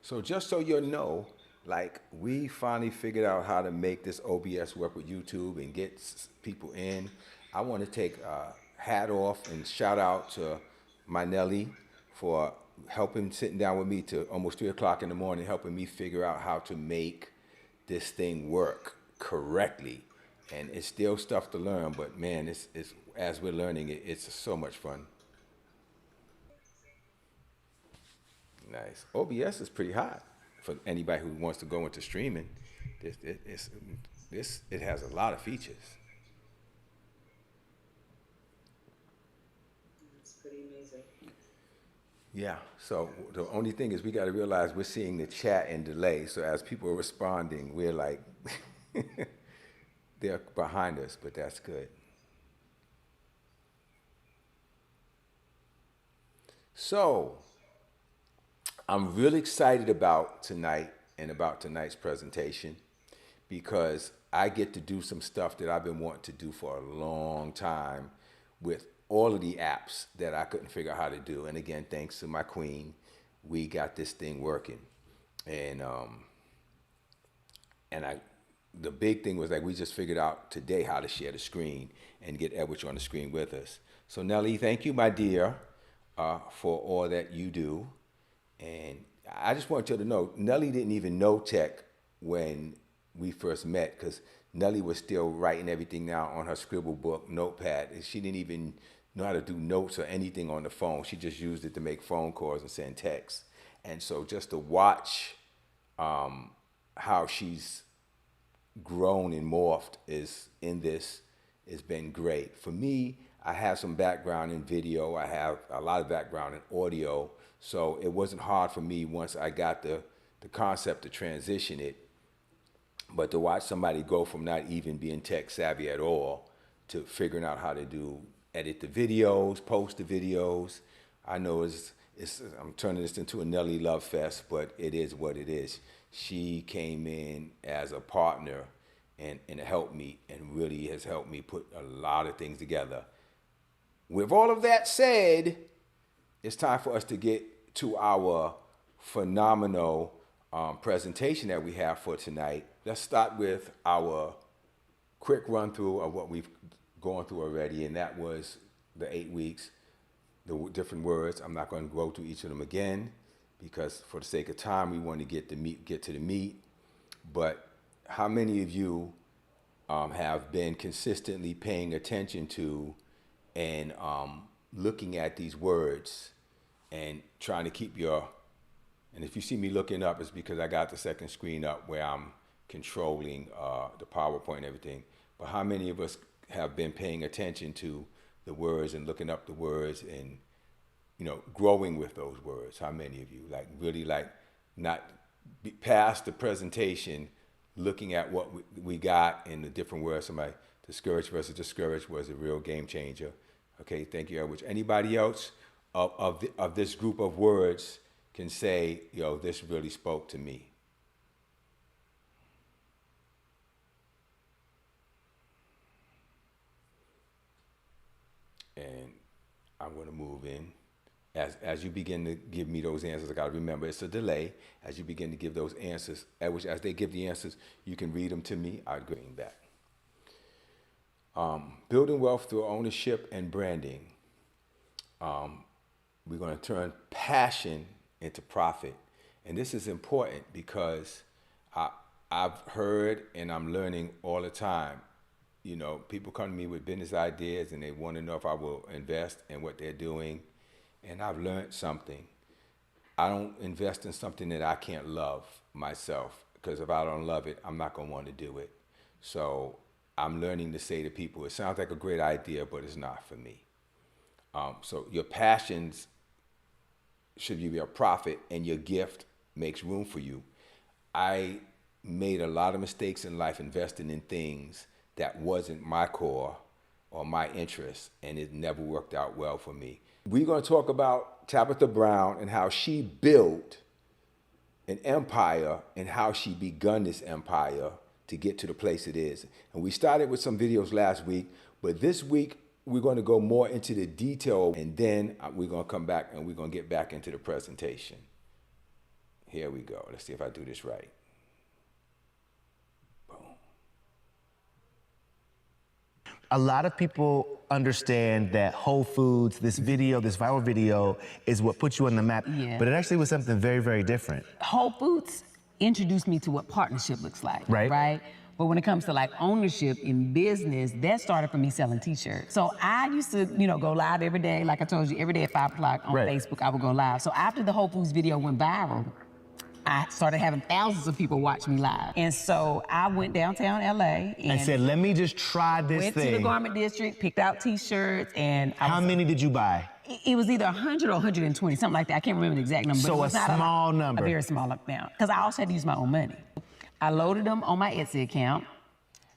So just so you know, like we finally figured out how to make this OBS work with YouTube and get people in. I want to take a hat off and shout out to my Nelly for helping, sitting down with me to almost 3 o'clock in the morning, helping me figure out how to make this thing work correctly. And it's still stuff to learn, but man, it's as we're learning it, it's so much fun. Nice. OBS is pretty hot for anybody who wants to go into streaming. It has a lot of features. It's pretty amazing. Yeah. So the only thing is we got to realize we're seeing the chat and delay. So as people are responding, we're like they're behind us, but that's good. So I'm really excited about tonight and about tonight's presentation because I get to do some stuff that I've been wanting to do for a long time with all of the apps that I couldn't figure out how to do. And again, thanks to my queen, we got this thing working. And I, the big thing was like we just figured out today how to share the screen and get Edward on the screen with us. So Nelly, thank you, my dear, for all that you do. And I just want you to know, Nelly didn't even know tech when we first met because Nelly was still writing everything down on her scribble book, notepad. And she didn't even know how to do notes or anything on the phone. She just used it to make phone calls and send texts. And so just to watch how she's grown and morphed is in this has been great. For me, I have some background in video. I have a lot of background in audio. So it wasn't hard for me once I got the concept to transition it. But to watch somebody go from not even being tech savvy at all to figuring out how to edit the videos, post the videos. I know I'm turning this into a Nelly love fest, but it is what it is. She came in as a partner and helped me and really has helped me put a lot of things together. With all of that said, it's time for us to get to our phenomenal presentation that we have for tonight. Let's start with our quick run through of what we've gone through already, and that was the 8 weeks, the different words. I'm not going to go through each of them again because for the sake of time, we want to get to the meat. But how many of you have been consistently paying attention to and looking at these words and trying to keep and if you see me looking up, it's because I got the second screen up where I'm controlling the PowerPoint and everything. But how many of us have been paying attention to the words and looking up the words and, growing with those words? How many of you really not past the presentation, looking at what we got in the different words? Somebody, discouraged versus discouraged was a real game changer. Okay, thank you, Edward. Anybody else of this group of words can say, this really spoke to me? And I'm going to move in. As you begin to give me those answers, I got to remember it's a delay. As you begin to give those answers, as they give the answers, you can read them to me. I'll bring back. Building wealth through ownership and branding. We're going to turn passion into profit. And this is important because I've heard and I'm learning all the time. People come to me with business ideas and they want to know if I will invest in what they're doing. And I've learned something. I don't invest in something that I can't love myself, because if I don't love it, I'm not going to want to do it. So I'm learning to say to people, it sounds like a great idea, but it's not for me. So your passions should be your profit, and your gift makes room for you. I made a lot of mistakes in life investing in things that wasn't my core or my interest, and it never worked out well for me. We're going to talk about Tabitha Brown and how she built an empire and how she begun this empire to get to the place it is. And we started with some videos last week, but this week we're going to go more into the detail, and then we're going to come back and we're going to get back into the presentation. Here we go. Let's see if I do this right. Boom. A lot of people understand that Whole Foods, this viral video, is what put you on the map. Yeah. But it actually was something very, very different. Whole Foods introduced me to what partnership looks like, Right. right? But when it comes to like ownership in business, that started for me selling t-shirts. So I used to, go live every day. Like I told you, every day at 5 o'clock on Right. Facebook, I would go live. So after the Whole Foods video went viral, I started having thousands of people watch me live. And so I went downtown LA And said, let me just try this went thing. to the garment district, picked out t-shirts, and How many did you buy? it was either 100 or 120, something like that. I can't remember the exact number. So but it a was not small number. A very small amount, because I also had to use my own money. I loaded them on my Etsy account.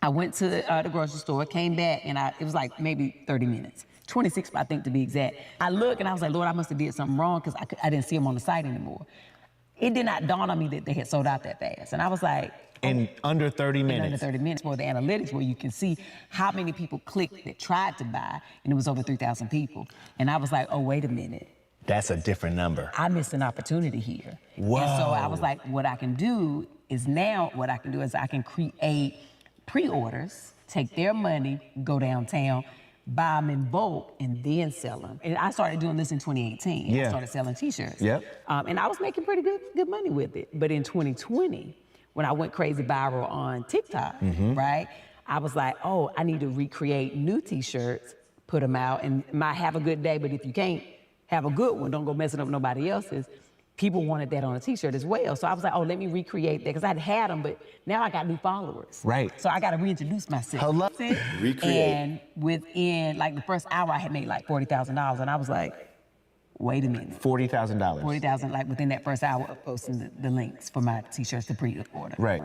I went to the grocery store, came back, and it was like maybe 30 minutes. 26, I think, to be exact. I looked and I was like, Lord, I must have did something wrong, because I didn't see them on the site anymore. It did not dawn on me that they had sold out that fast. And I was like, In under 30 minutes. In under 30 minutes, for the analytics where you can see how many people clicked that tried to buy, and it was over 3,000 people. And I was like, oh, wait a minute. That's a different number. I missed an opportunity here. Whoa. And so I was like, what I can do is I can create pre-orders, take their money, go downtown, buy them in bulk, and then sell them. And I started doing this in 2018. Yeah. I started selling t-shirts. Yep. And I was making pretty good money with it. But in 2020, when I went crazy viral on TikTok, right? I was like, oh, I need to recreate new t-shirts, put them out, and might have a good day, but if you can't have a good one, don't go messing up nobody else's. People wanted that on a t-shirt as well. So I was like, oh, let me recreate that, because I had them, but now I got new followers. Right. So I got to reintroduce myself. Hello. Recreate. And within like the first hour, I had made like $40,000, and I was like, wait a minute. $40,000. 40,000, like within that first hour of posting the links for my t-shirts to pre-order. Right.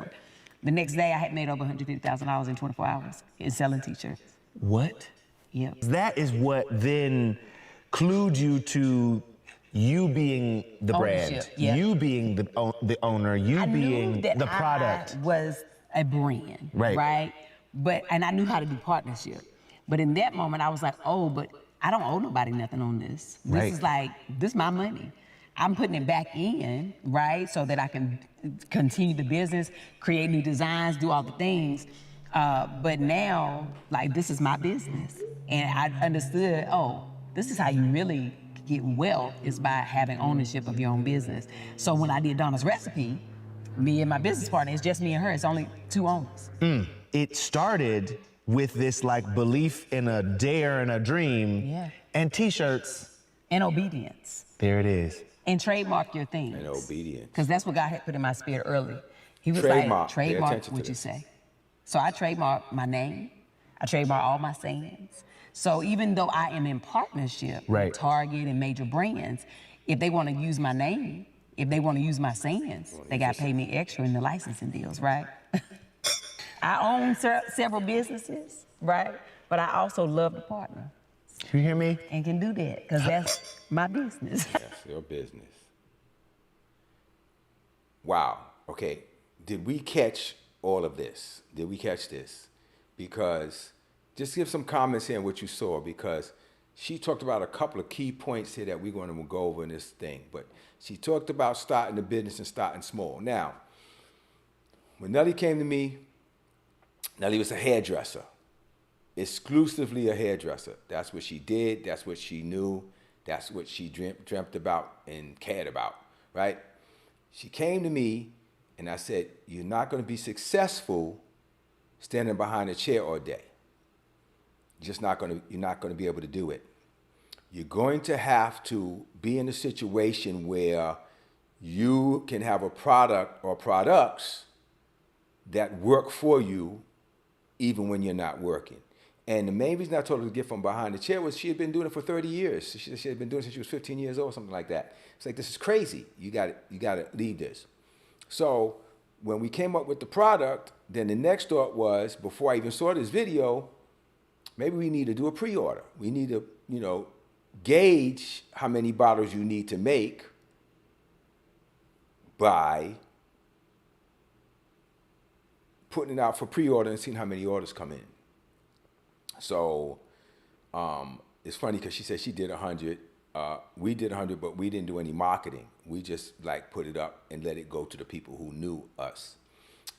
The next day, I had made over $150,000 in 24 hours in selling t-shirts. What? Yeah. That is what then clued you to you being the brand, Ownership, yeah. you being the owner, you I being knew that the product. I was a brand, Right. right? And I knew how to do partnership. But in that moment, I was like, oh, but I don't owe nobody nothing on this. Right. This is my money. I'm putting it back in, right? So that I can continue the business, create new designs, do all the things. But now, like, this is my business. And I understood, oh, this is how you really get wealth, is by having ownership of your own business. So when I did Donna's Recipe, me and my business partner, it's just me and her, it's only 2 owners. It started with this like belief in a dare and a dream, Yeah. and t-shirts. And obedience. There it is. And trademark your things. And obedience. Because that's what God had put in my spirit early. He was Trademark. like, Pay trademark attention to what you this. say. So I trademarked my name. I trademarked all my sayings. So even though I am in partnership Right. with Target and major brands, if they want to use my name, if they want to use my sayings, they got to pay me extra in the licensing deals, right? I own several businesses, right? But I also love to partner You hear me? and can do that, because that's my business. That's your business. Wow. Okay. Did we catch all of this? Did we catch this? Because just give some comments here on what you saw, because she talked about a couple of key points here that we're going to go over in this thing. But she talked about starting the business and starting small. Now, when Nelly came to me, Nelly was a hairdresser, exclusively a hairdresser. That's what she did. That's what she knew. That's what she dreamt about and cared about, right? She came to me and I said, you're not going to be successful standing behind a chair all day. You're not going to be able to do it. You're going to have to be in a situation where you can have a product or products that work for you even when you're not working. And the main reason I told her to get from behind the chair was she had been doing it for 30 years. She had been doing it since she was 15 years old, something like that. It's like, this is crazy. You got to leave this. So when we came up with the product, then the next thought was, before I even saw this video, maybe we need to do a pre-order. We need to, gauge how many bottles you need to make by putting it out for pre-order and seeing how many orders come in. So it's funny because she said she did 100 we did 100, but we didn't do any marketing. We just like put it up and let it go to the people who knew us,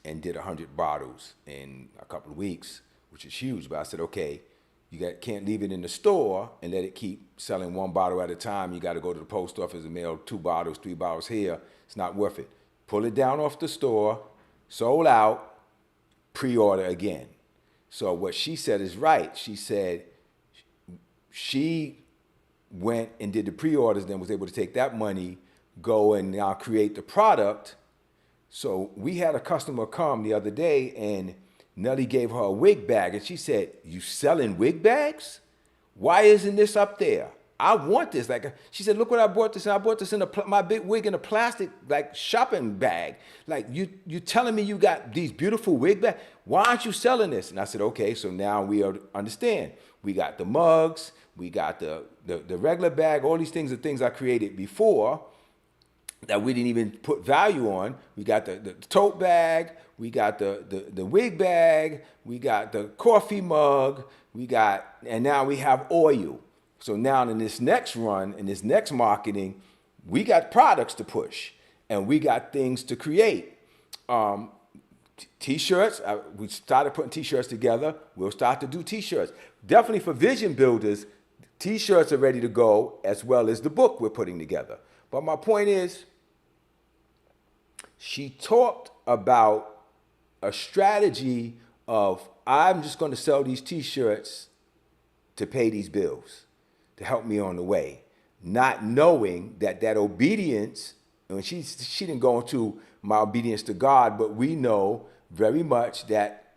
and did 100 bottles in a couple of weeks, which is huge. But I said, okay, can't leave it in the store and let it keep selling one bottle at a time. You got to go to the post office and mail 2 bottles, 3 bottles here. It's not worth it. Pull it down off the store, sold out, pre-order again. So what she said is right. She said she went and did the pre-orders, then was able to take that money, go and now create the product. So we had a customer come the other day, and Nelly gave her a wig bag, and she said, "You selling wig bags? Why isn't this up there? I want this." Like, she said, "Look what I bought this in. I bought this in my big wig in a plastic like shopping bag. Like, you telling me you got these beautiful wig bags? Why aren't you selling this?" And I said, "Okay, so now we understand. We got the mugs, we got the regular bag. All these things are things I created before that we didn't even put value on. We got the tote bag, we got the wig bag, we got the coffee mug, and now we have oil. So now in this next run, in this next marketing, we got products to push, and we got things to create. T-shirts, we started putting T-shirts together. We'll start to do T-shirts. Definitely for vision builders, T-shirts are ready to go, as well as the book we're putting together. But my point is, she talked about a strategy of, I'm just going to sell these T-shirts to pay these bills, to help me on the way, not knowing that obedience, and she didn't go into my obedience to God, but we know very much that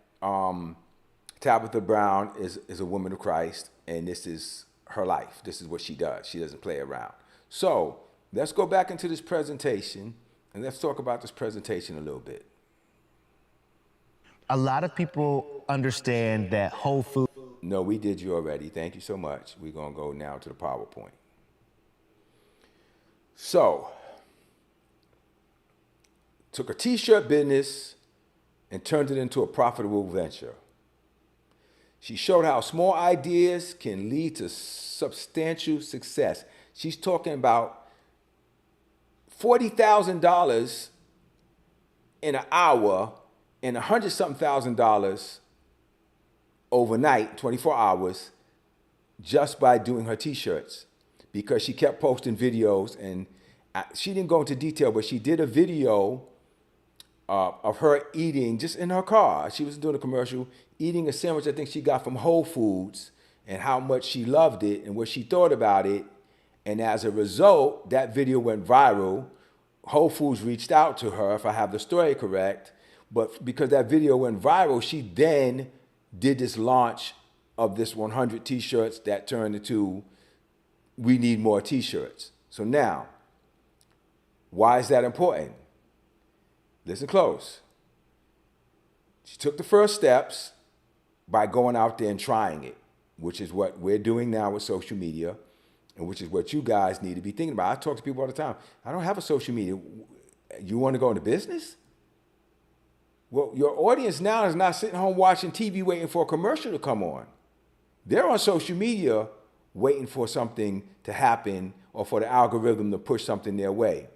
Tabitha Brown is a woman of Christ, and this is her life. This is what she does. She doesn't play around. So let's go back into this presentation, and let's talk about this presentation a little bit. A lot of people understand that whole food. No, we did you already. Thank you so much. We're going to go now to the PowerPoint. So, took a T-shirt business and turned it into a profitable venture. She showed how small ideas can lead to substantial success. She's talking about $40,000 in an hour and $100-something thousand overnight, 24 hours, just by doing her T-shirts, because she kept posting videos. And she didn't go into detail, but she did a video of her eating just in her car. She was doing a commercial, eating a sandwich I think she got from Whole Foods, and how much she loved it and what she thought about it. And as a result, that video went viral. Whole Foods reached out to her, if I have the story correct. But because that video went viral, she then did this launch of this 100 T-shirts that turned into, we need more T-shirts. So now, why is that important? Listen close. She took the first steps by going out there and trying it, which is what we're doing now with social media, and which is what you guys need to be thinking about. I talk to people all the time. I don't have a social media. You want to go into business? Well, your audience now is not sitting home watching TV waiting for a commercial to come on. They're on social media waiting for something to happen or for the algorithm to push something their way.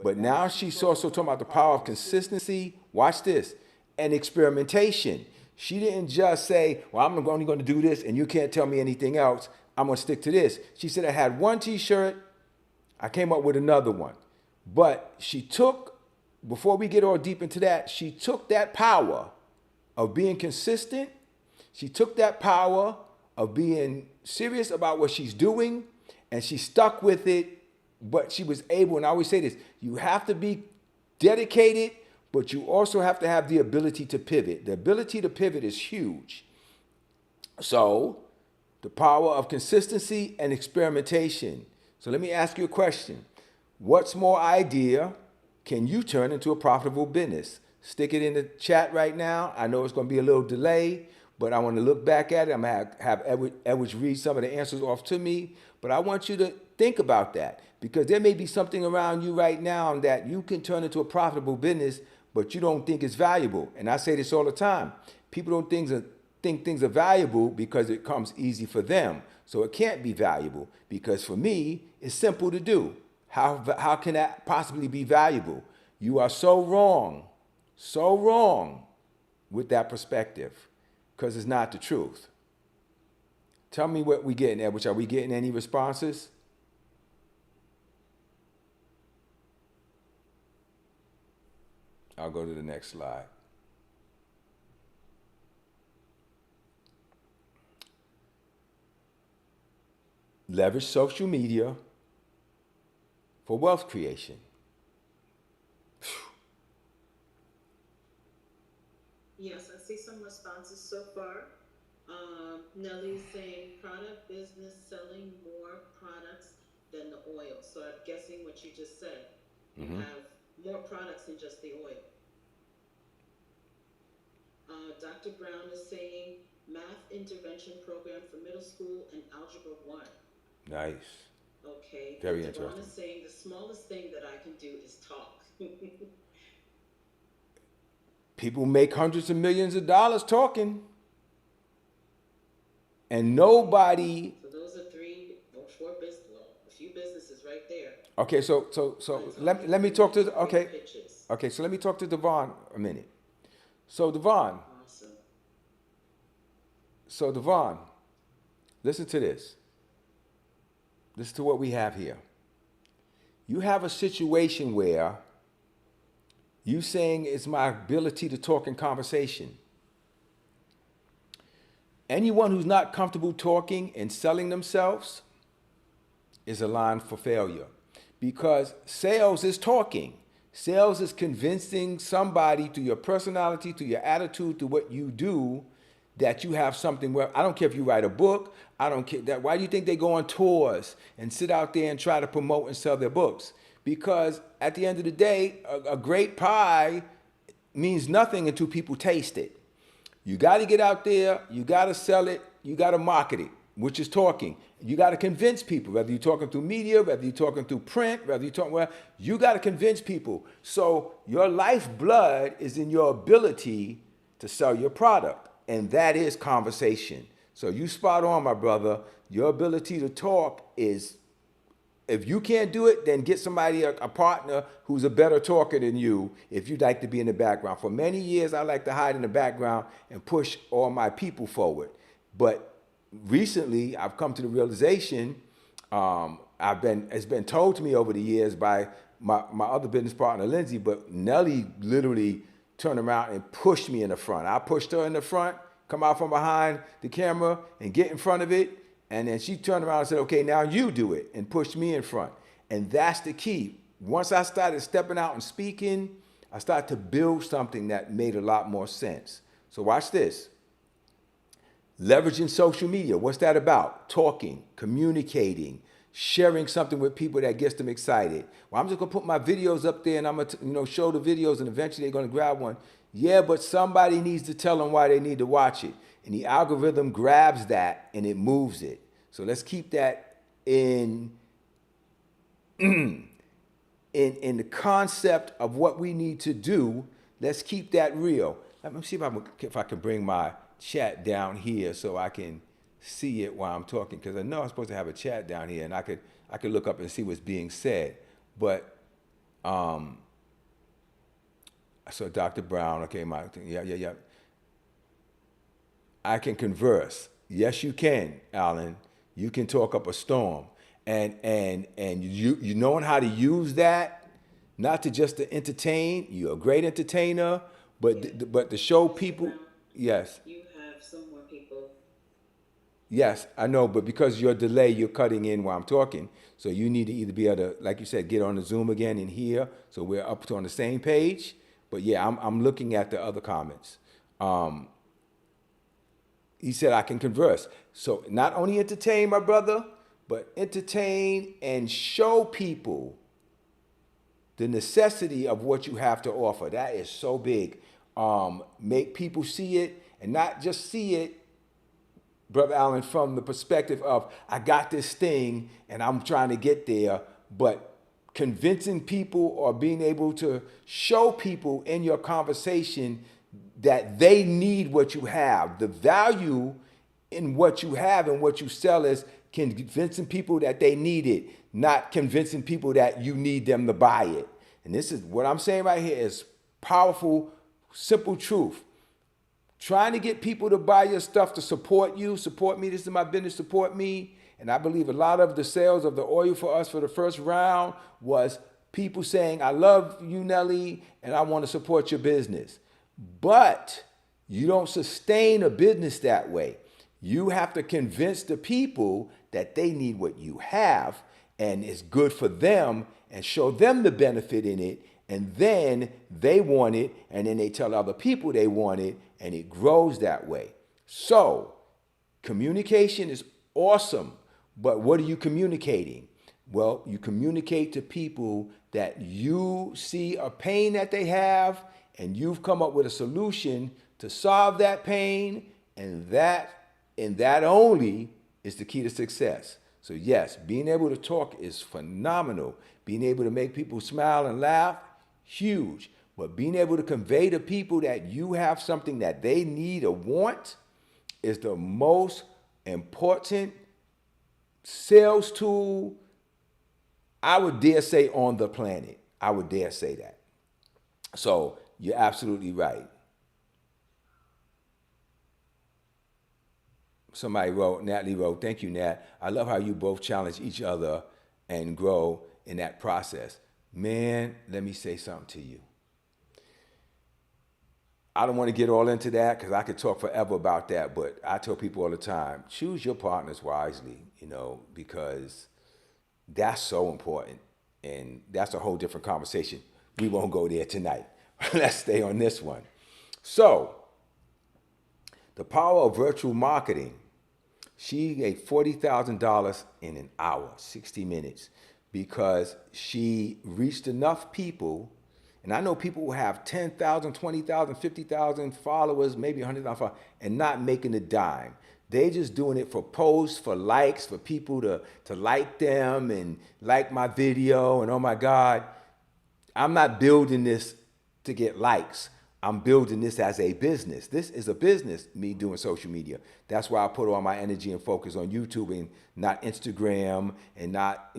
But now she's also talking about the power of consistency, watch this, and experimentation. She didn't just say, well, I'm only going to do this and you can't tell me anything else. I'm going to stick to this. She said, I had one T-shirt, I came up with another one. But she took, before we get all deep into that, she took that power of being consistent. She took that power of being serious about what she's doing, and she stuck with it. But she was able, and I always say this, you have to be dedicated, but you also have to have the ability to pivot. The ability to pivot is huge. So, the power of consistency and experimentation. So let me ask you a question. What small idea can you turn into a profitable business? Stick it in the chat right now. I know it's going to be a little delay, but I want to look back at it. I'm going to have Edwards read some of the answers off to me. But I want you to think about that, because there may be something around you right now that you can turn into a profitable business, but you don't think it's valuable. And I say this all the time. People don't think things are valuable because it comes easy for them. So it can't be valuable because for me, it's simple to do. How can that possibly be valuable? You are so wrong with that perspective because it's not the truth. Tell me what we getting, Edward. Are we getting any responses? I'll go to the next slide. Leverage social media for wealth creation. Yes, I see some responses so far. Nelly's saying product business selling more products than the oil. So I'm guessing what you just said. You have more products than just the oil. Dr. Brown is saying math intervention program for middle school and algebra 1. Nice. Okay. Very and Devon interesting. is saying the smallest thing that I can do is talk. People make hundreds of millions of dollars talking. And nobody. So those are three or four business, well, a few businesses right there. Okay, so let me talk to okay. Okay, so let me talk to Devon a minute. So Devon. Awesome. So Devon, listen to this. Listen to what we have here. You have a situation where you saying it's my ability to talk in conversation. Anyone who's not comfortable talking and selling themselves is a line for failure because sales is talking. Sales is convincing somebody through your personality, through your attitude, through what you do, that you have something. Well, I don't care if you write a book. I don't care that. Why do you think they go on tours and sit out there and try to promote and sell their books? Because at the end of the day, a great pie means nothing until people taste it. You got to get out there, you got to sell it, you got to market it, which is talking. You got to convince people, whether you're talking through media, whether you're talking through print, whether you're talking, well, you got to convince people. So your lifeblood is in your ability to sell your product, and that is conversation. So you spot on, my brother. Your ability to talk is, if you can't do it, then get somebody, a partner who's a better talker than you if you'd like to be in the background. For many years, I like to hide in the background and push all my people forward. But recently, I've come to the realization, it's been told to me over the years by my other business partner, Lindsay, but Nelly literally turned around and pushed me in the front. I pushed her in the front, come out from behind the camera and get in front of it. And then she turned around and said, okay, now you do it, and pushed me in front. And that's the key. Once I started stepping out and speaking, I started to build something that made a lot more sense. So watch this. Leveraging social media. What's that about? Talking, communicating, sharing something with people that gets them excited. Well, I'm just gonna put my videos up there and I'm gonna show the videos and eventually they're gonna grab one. Yeah, but somebody needs to tell them why they need to watch it. And the algorithm grabs that and it moves it. So let's keep that in the concept of what we need to do. Let's keep that real. Let me see if I can bring my chat down here so I can see it while I'm talking, because I know I'm supposed to have a chat down here and I could look up and see what's being said. But so Dr. Brown, okay, yeah. I can converse. Yes, you can, Alan. You can talk up a storm. And you knowing how to use that, not to just to entertain. You're a great entertainer, but to show people, yes. You have some more people. Yes, I know, but because your delay, you're cutting in while I'm talking. So you need to either be able to, like you said, get on the Zoom again and here, so we're up to on the same page. But yeah, I'm looking at the other comments. He said I can converse. So not only entertain, my brother, but entertain and show people the necessity of what you have to offer. That is so big. Make people see it, and not just see it, Brother Allen, from the perspective of, I got this thing and I'm trying to get there, but convincing people or being able to show people in your conversation that they need what you have. The value in what you have and what you sell is convincing people that they need it, not convincing people that you need them to buy it. And this is what I'm saying right here is powerful, simple truth. Trying to get people to buy your stuff to support you, support me, this is my business, support me. And I believe a lot of the sales of the oil for us for the first round was people saying, I love you, Nelly, and I want to support your business. But you don't sustain a business that way. You have to convince the people that they need what you have and it's good for them and show them the benefit in it. And then they want it, and then they tell other people they want it, and it grows that way. So, communication is awesome, but what are you communicating? Well, you communicate to people that you see a pain that they have, and you've come up with a solution to solve that pain, and that only is the key to success. So yes, being able to talk is phenomenal. Being able to make people smile and laugh, huge. But being able to convey to people that you have something that they need or want is the most important sales tool, I would dare say, on the planet. I would dare say that. So you're absolutely right. Somebody wrote, Natalie wrote, thank you, Nat. I love how you both challenge each other and grow in that process. Man, let me say something to you. I don't want to get all into that because I could talk forever about that, but I tell people all the time, choose your partners wisely, because that's so important. And that's a whole different conversation. We won't go there tonight. Let's stay on this one. So, the power of virtual marketing. She made $40,000 in an hour, 60 minutes, because she reached enough people. And I know people who have 10,000, 20,000, 50,000 followers, maybe 100,000 followers, and not making a dime. They just doing it for posts, for likes, for people to like them and like my video. And oh my God, I'm not building this to get likes. I'm building this as a business. This is a business, me doing social media. That's why I put all my energy and focus on YouTube and not Instagram and not,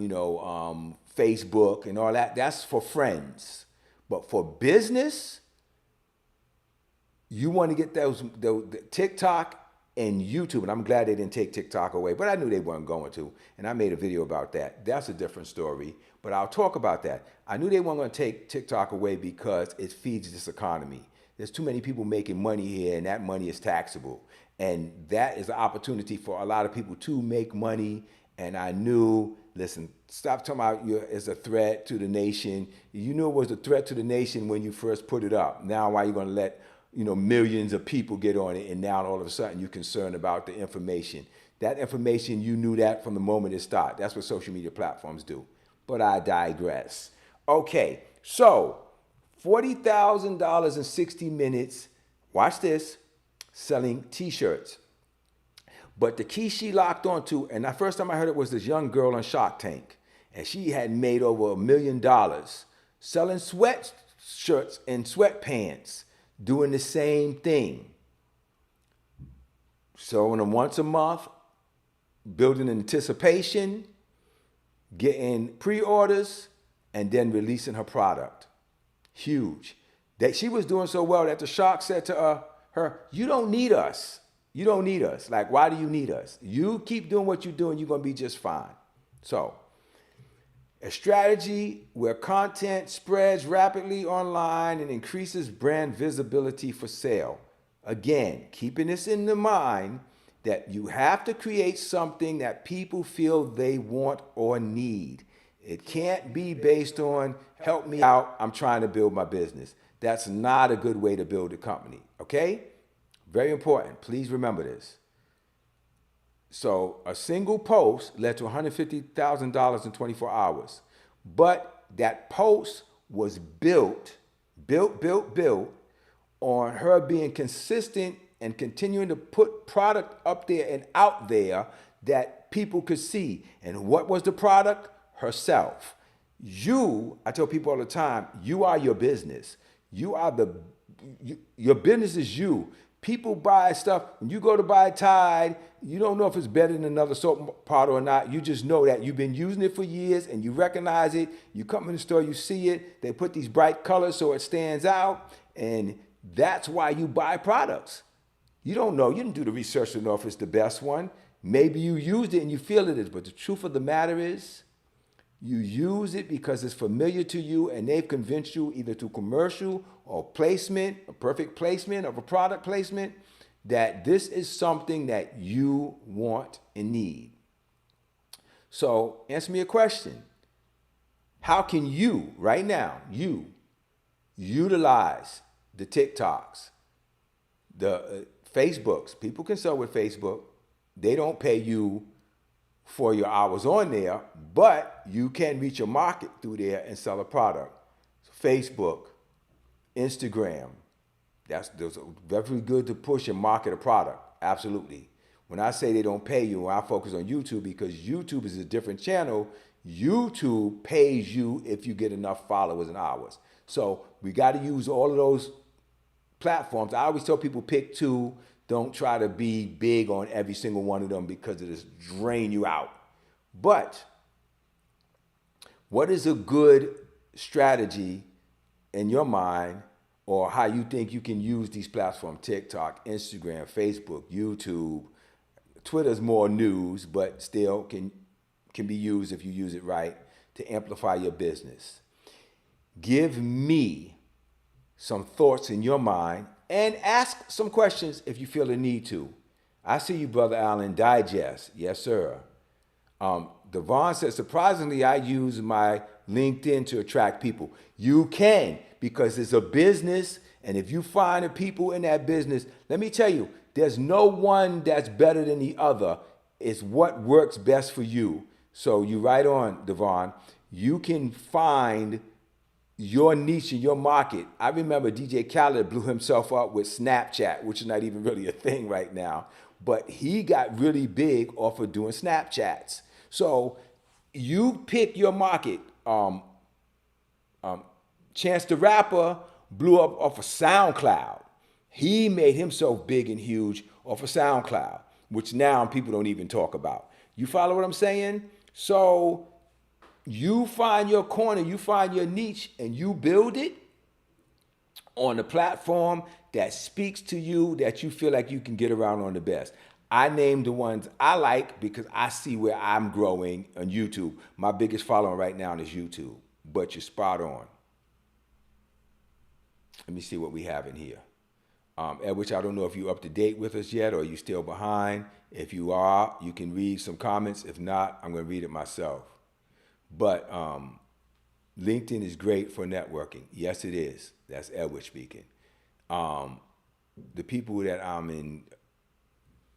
Facebook and all that. That's for friends. But for business, you want to get those TikTok and YouTube. And I'm glad they didn't take TikTok away, but I knew they weren't going to. And I made a video about that. That's a different story, but I'll talk about that. I knew they weren't going to take TikTok away because it feeds this economy. There's too many people making money here, and that money is taxable. And that is an opportunity for a lot of people to make money. And I knew, listen, stop talking about it's a threat to the nation. You knew it was a threat to the nation when you first put it up. Now why are you going to let millions of people get on it, and now all of a sudden you're concerned about the information? That information, you knew that from the moment it started. That's what social media platforms do. But I digress. Okay, so $40,000 in 60 minutes, watch this, selling t-shirts. But the key she locked onto, and the first time I heard it was this young girl on Shark Tank, and she had made over $1 million selling sweatshirts and sweatpants, doing the same thing. Selling them once a month, building anticipation, getting pre-orders, and then releasing her product. Huge. That she was doing so well that the Shark said to her, you don't need us. You don't need us. Like, why do you need us? You keep doing what you're doing, you're going to be just fine. So, a strategy where content spreads rapidly online and increases brand visibility for sale. Again, keeping this in the mind that you have to create something that people feel they want or need. It can't be based on, help me out, I'm trying to build my business. That's not a good way to build a company, okay? Very important. Please remember this. So a single post led to $150,000 in 24 hours. But that post was built on her being consistent and continuing to put product up there and out there that people could see. And what was the product? Herself. I tell people all the time, you are your business. Your business is you. People buy stuff. When you go to buy Tide, you don't know if it's better than another soap powder or not. You just know that you've been using it for years and you recognize it. You come in the store, you see it. They put these bright colors so it stands out. And that's why you buy products. You don't know. You didn't do the research to know if it's the best one. Maybe you used it and you feel it is. But the truth of the matter is, you use it because it's familiar to you and they've convinced you either through commercial or placement, a perfect placement of a product placement, that this is something that you want and need. So answer me a question. How can you, right now, you utilize the TikToks, the Facebooks? People can sell with Facebook. They don't pay you for your hours on there, but you can reach a market through there and sell a product. So Facebook, Instagram, those are very good to push and market a product. Absolutely. When I say they don't pay you, I focus on YouTube because YouTube is a different channel. YouTube pays you if you get enough followers and hours. So we got to use all of those platforms. I always tell people pick two. Don't try to be big on every single one of them because it just drain you out. But what is a good strategy in your mind, or how you think you can use these platforms? TikTok, Instagram, Facebook, YouTube. Twitter's more news, but still can be used if you use it right to amplify your business. Give me some thoughts in your mind and ask some questions if you feel the need to. I see you, Brother Allen. Digest. Yes, sir. Devon says, surprisingly, I use my LinkedIn to attract people. You can, because it's a business, and if you find the people in that business, let me tell you, there's no one that's better than the other. It's what works best for you. So you right on, Devon. You can find your niche and your market. I remember DJ Khaled blew himself up with Snapchat, which is not even really a thing right now, but he got really big off of doing Snapchats. So you pick your market. Chance the Rapper blew up off of SoundCloud. He made himself big and huge off of SoundCloud, which now people don't even talk about. You follow what I'm saying? So you find your corner, you find your niche, and you build it on a platform that speaks to you, that you feel like you can get around on the best. I named the ones I like because I see where I'm growing on YouTube. My biggest following right now is YouTube, but you're spot on. Let me see what we have in here. Which I don't know if you're up to date with us yet or you still behind. If you are, you can read some comments. If not, I'm going to read it myself. But LinkedIn is great for networking. Yes, it is. That's Edward speaking. The people that I'm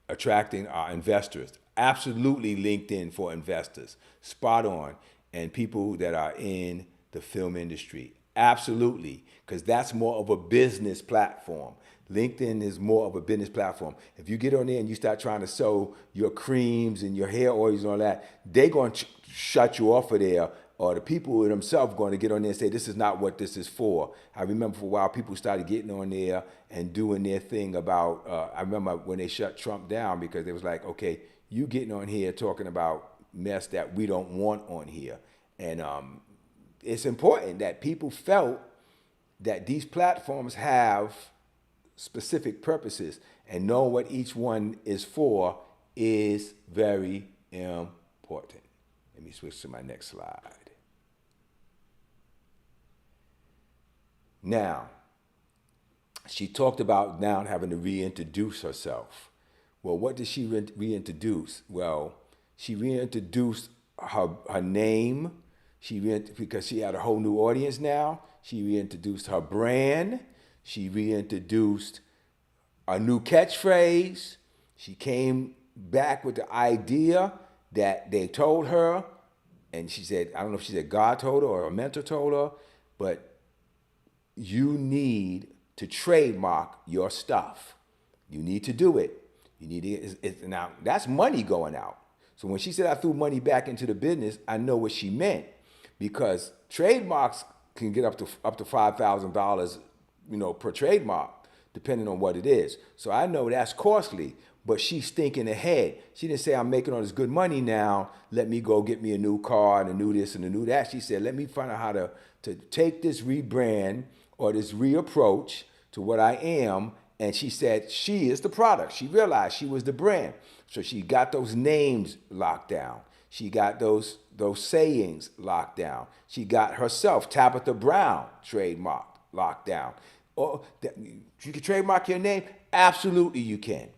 attracting are investors. Absolutely LinkedIn for investors. Spot on. And people that are in the film industry. Absolutely. Because that's more of a business platform. LinkedIn is more of a business platform. If you get on there and you start trying to sell your creams and your hair oils and all that, they're going to shut you off of there, or the people themselves going to get on there and say, this is not what this is for. I remember for a while, people started getting on there and doing their thing about, I remember when they shut Trump down because they was like, okay, you getting on here talking about mess that we don't want on here. And it's important that people felt that these platforms have specific purposes, and knowing what each one is for is very important. Let me switch to my next slide. Now, she talked about now having to reintroduce herself. Well, what did she reintroduce? Well, she reintroduced her name. Because she had a whole new audience now. She reintroduced her brand. She reintroduced a new catchphrase. She came back with the idea that they told her, and she said, I don't know if she said God told her or a mentor told her, but you need to trademark your stuff. You need to do it. You need to, now that's money going out. So when she said I threw money back into the business, I know what she meant, because trademarks can get up to $5,000, per trademark. depending on what it is. So I know that's costly, but she's thinking ahead. She didn't say, I'm making all this good money now, let me go get me a new car and a new this and a new that. She said, let me find out how to take this rebrand or this reapproach to what I am. And she said she is the product. She realized she was the brand. So she got those names locked down. She got those sayings locked down. She got herself, Tabitha Brown, trademarked, locked down. Or you can trademark your name? Absolutely you can.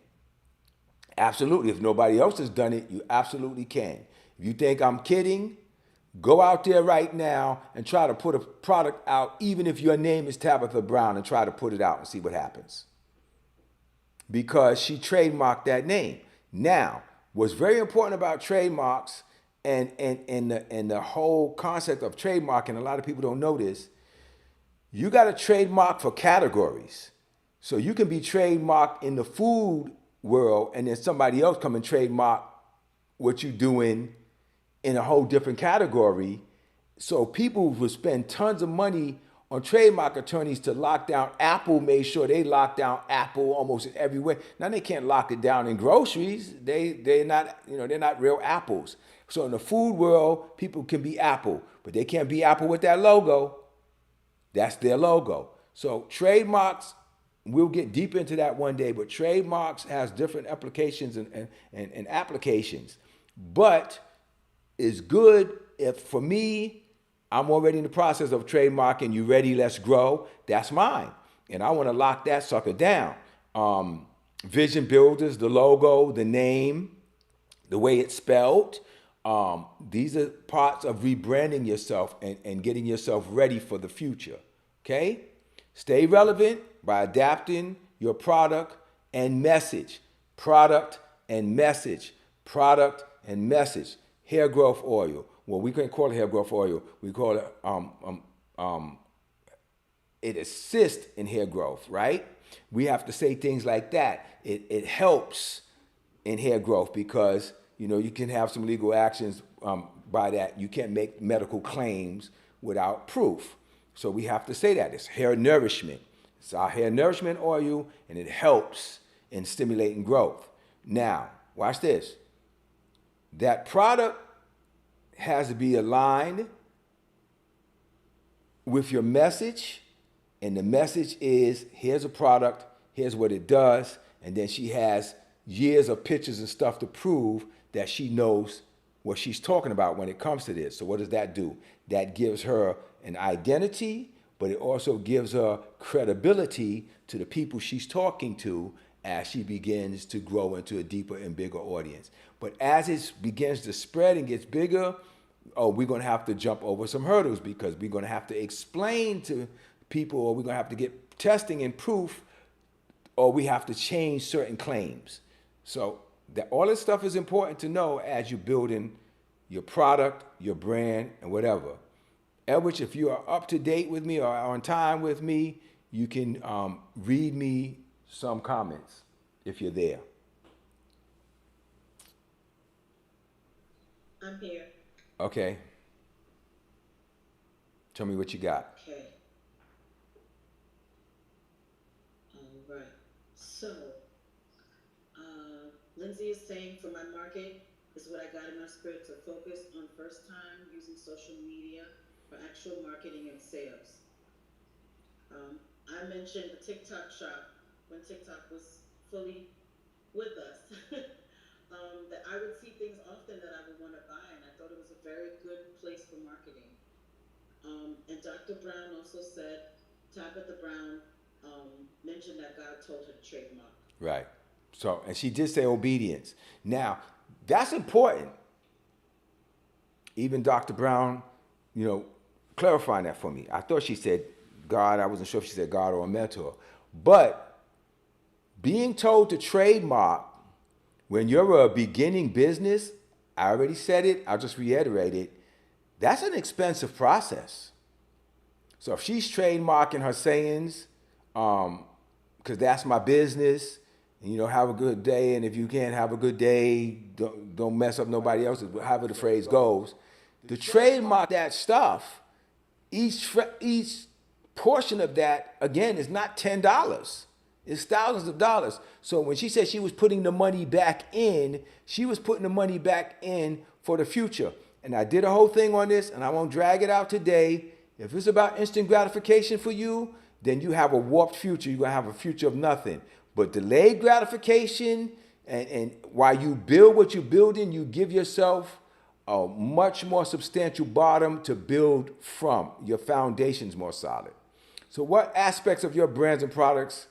Absolutely. If nobody else has done it, you absolutely can. If you think I'm kidding, go out there right now and try to put a product out, even if your name is Tabitha Brown, and try to put it out and see what happens. Because she trademarked that name. Now, what's very important about trademarks and the whole concept of trademarking, a lot of people don't know this, you got to trademark for categories. So you can be trademarked in the food world and then somebody else come and trademark what you're doing in a whole different category. So people will spend tons of money on trademark attorneys to lock down. Apple made sure they locked down Apple almost in every way. Now they can't lock it down in groceries. They're not, they're not real apples. So in the food world, people can be Apple, but they can't be Apple with that logo. That's their logo. So trademarks, we'll get deep into that one day, but trademarks has different applications and applications. But it's good if, for me, I'm already in the process of trademarking, you ready, let's grow. That's mine. And I want to lock that sucker down. Vision Builders, the logo, the name, the way it's spelled. These are parts of rebranding yourself and getting yourself ready for the future. Okay? Stay relevant by adapting your product and message. Product and message. Product and message. Hair growth oil. Well, we couldn't call it hair growth oil. We call it, it assists in hair growth, right? We have to say things like that. It helps in hair growth because, you can have some legal actions by that. You can't make medical claims without proof. So we have to say that. It's hair nourishment. It's our hair nourishment oil, and it helps in stimulating growth. Now, watch this. That product has to be aligned with your message, and the message is, here's a product, here's what it does, and then she has years of pictures and stuff to prove that she knows what she's talking about when it comes to this. So what does that do? That gives her an identity, but it also gives her credibility to the people she's talking to as she begins to grow into a deeper and bigger audience. But as it begins to spread and gets bigger, we're going to have to jump over some hurdles because we're going to have to explain to people, or we're going to have to get testing and proof, or we have to change certain claims. So all this stuff is important to know as you're building your product, your brand, and whatever. Edwidge, if you are up to date with me or on time with me, you can read me some comments if you're there. I'm here. Okay. Tell me what you got. Okay. All right. So, Lindsay is saying for my market is what I got in my spirit to focus on first time using social media for actual marketing and sales. I mentioned the TikTok shop when TikTok was fully with us. That I would see things often that I would want to buy, and I thought it was a very good place for marketing. And Dr. Brown also said, Tabitha Brown mentioned that God told her to trademark. Right. So, and she did say obedience. Now, that's important. Even Dr. Brown, clarifying that for me. I thought she said God. I wasn't sure if she said God or a mentor. But being told to trademark when you're a beginning business, I already said it, I'll just reiterate it, that's an expensive process. So if she's trademarking her sayings, because that's my business, and, have a good day, and if you can't have a good day, don't mess up nobody else's, however the phrase goes. To trademark that stuff, each portion of that, again, is not $10. It's thousands of dollars. So when she said she was putting the money back in, she was putting the money back in for the future. And I did a whole thing on this, and I won't drag it out today. If it's about instant gratification for you, then you have a warped future. You're going to have a future of nothing. But delayed gratification, and while you build what you're building, you give yourself a much more substantial bottom to build from. Your foundation's more solid. So what aspects of your brands and products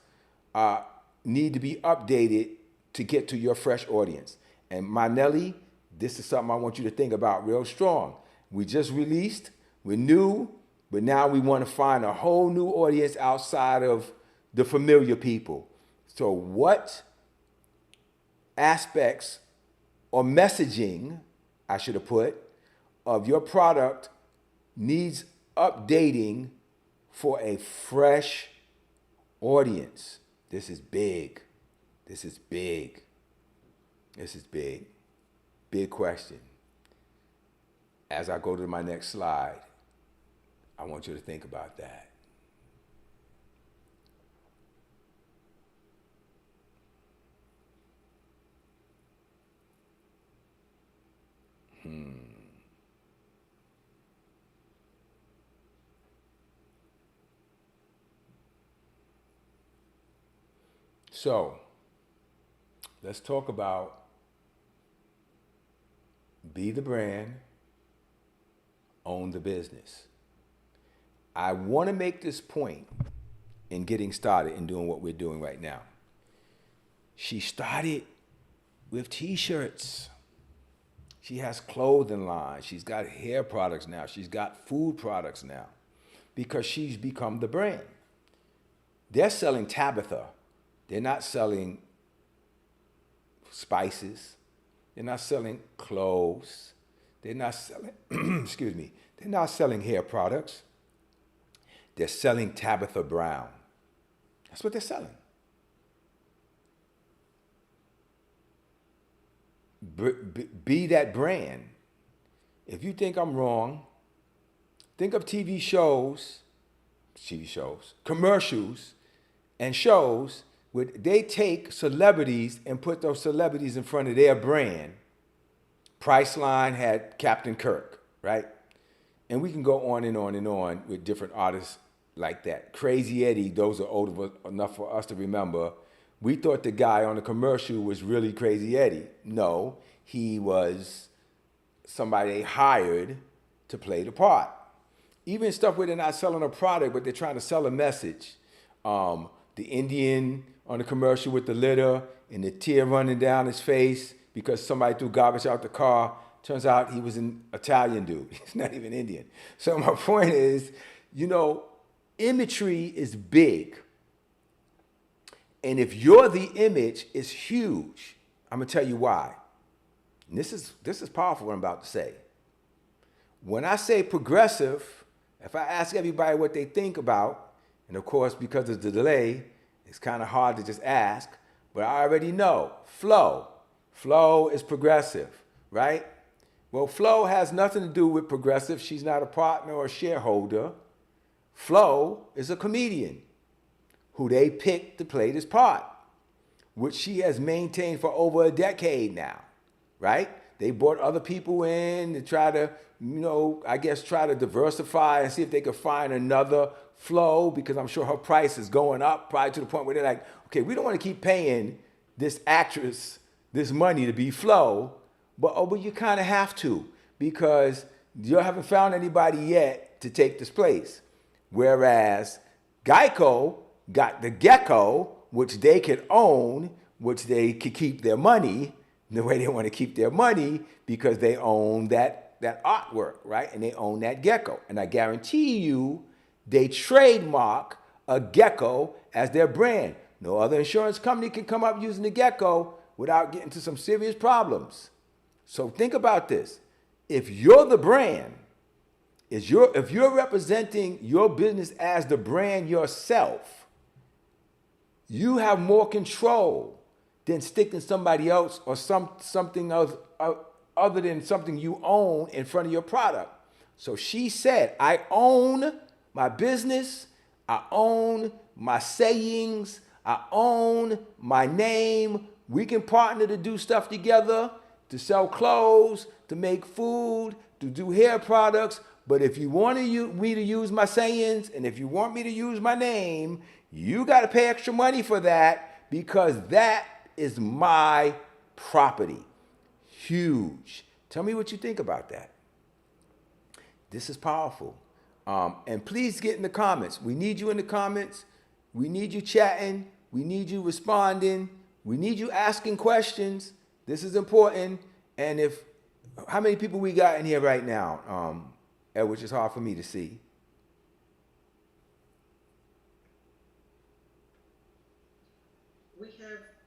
need to be updated to get to your fresh audience? And my Nelly, this is something I want you to think about real strong. We just released, we're new, but now we want to find a whole new audience outside of the familiar people. So what aspects or messaging, I should have put, of your product needs updating for a fresh audience? This is big. This is big. This is big. Big question. As I go to my next slide, I want you to think about that. So, let's talk about be the brand, own the business. I want to make this point in getting started and doing what we're doing right now. She started with t-shirts. She has clothing lines. She's got hair products now. She's got food products now because she's become the brand. They're selling Tabitha. They're not selling spices. They're not selling clothes. They're not selling, excuse me, they're not selling hair products. They're selling Tabitha Brown. That's what they're selling. Be that brand. If you think I'm wrong, think of TV shows, commercials, and shows where they take celebrities and put those celebrities in front of their brand. Priceline had Captain Kirk, right? And we can go on and on and on with different artists like that. Crazy Eddie, those are old enough for us to remember. We thought the guy on the commercial was really Crazy Eddie. No, he was somebody they hired to play the part. Even stuff where they're not selling a product, but they're trying to sell a message. The Indian on the commercial with the litter and the tear running down his face because somebody threw garbage out the car. Turns out he was an Italian dude. He's not even Indian. So my point is, imagery is big. And if you're the image, it's huge. I'm gonna tell you why. And this is powerful what I'm about to say. When I say progressive, if I ask everybody what they think about, and of course because of the delay, it's kind of hard to just ask, but I already know. Flow. Flow is progressive, right? Well, Flo has nothing to do with progressive. She's not a partner or a shareholder. Flo is a comedian who they picked to play this part, which she has maintained for over a decade now, right? They brought other people in to try to, try to diversify and see if they could find another Flo, because I'm sure her price is going up, probably to the point where they're like, okay, we don't want to keep paying this actress this money to be Flo, but you kind of have to, because you haven't found anybody yet to take this place. Whereas Geico got the gecko, which they could own, which they could keep their money the way they want to keep their money, because they own that artwork, right? And they own that gecko. And I guarantee you, they trademark a gecko as their brand. No other insurance company can come up using the gecko without getting into some serious problems. So think about this. If you're the brand, if you're representing your business as the brand yourself, you have more control than sticking somebody else or something else other than something you own in front of your product. So she said, I own my business, I own my sayings, I own my name. We can partner to do stuff together, to sell clothes, to make food, to do hair products. But if you want me to use my sayings, and if you want me to use my name, you got to pay extra money for that, because that is my property. Huge. Tell me what you think about that. This is powerful. And please get in the comments. We need you in the comments. We need you chatting. We need you responding. We need you asking questions. This is important. And how many people we got in here right now? Which is hard for me to see.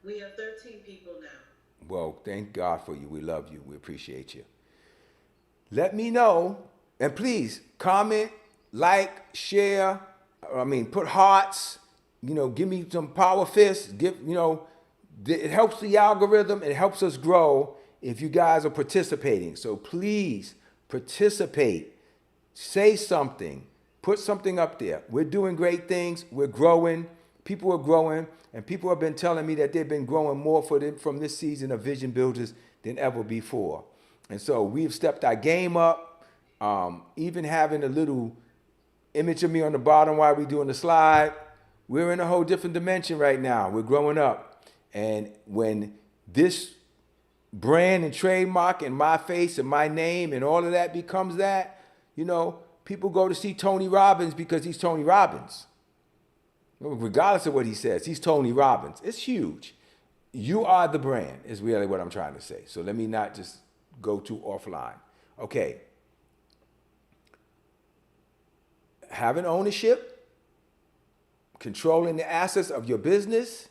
We have 13 people now. Well, thank God for you. We love you. We appreciate you. Let me know, and please comment, like, share. Put hearts. Give me some power fists. It helps the algorithm. It helps us grow if you guys are participating. So please participate. Say something. Put something up there. We're doing great things. We're growing. People are growing. And people have been telling me that they've been growing more from this season of Vision Builders than ever before. And so we've stepped our game up. Even having a little image of me on the bottom while we're doing the slide. We're in a whole different dimension right now. We're growing up. And when this brand and trademark and my face and my name and all of that becomes that, people go to see Tony Robbins because he's Tony Robbins. Regardless of what he says, he's Tony Robbins. It's huge. You are the brand, is really what I'm trying to say. So let me not just go too offline. Okay. Having ownership, controlling the assets of your business,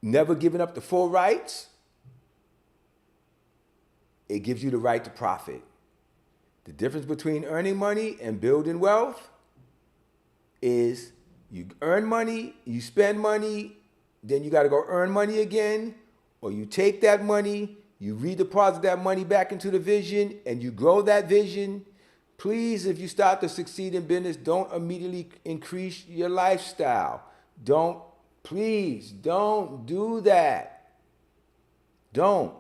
never giving up the full rights, it gives you the right to profit. The difference between earning money and building wealth is you earn money, you spend money, then you got to go earn money again, or you take that money, you redeposit that money back into the vision, and you grow that vision. Please, if you start to succeed in business, don't immediately increase your lifestyle. Please don't do that. Don't.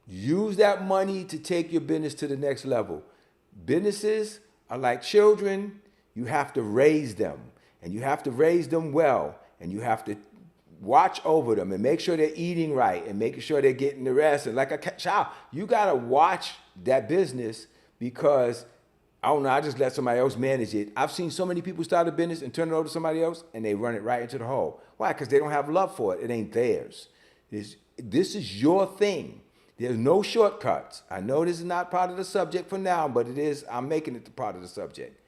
Use that money to take your business to the next level. Businesses are like children. You have to raise them, and you have to raise them well, and you have to watch over them and make sure they're eating right and making sure they're getting the rest. And like a child, you got to watch that business, because I don't know, I just let somebody else manage it. I've seen so many people start a business and turn it over to somebody else, and they run it right into the hole. Why? Because they don't have love for it. It ain't theirs. This is your thing. There's no shortcuts. I know this is not part of the subject for now, but it is. I'm making it part of the subject.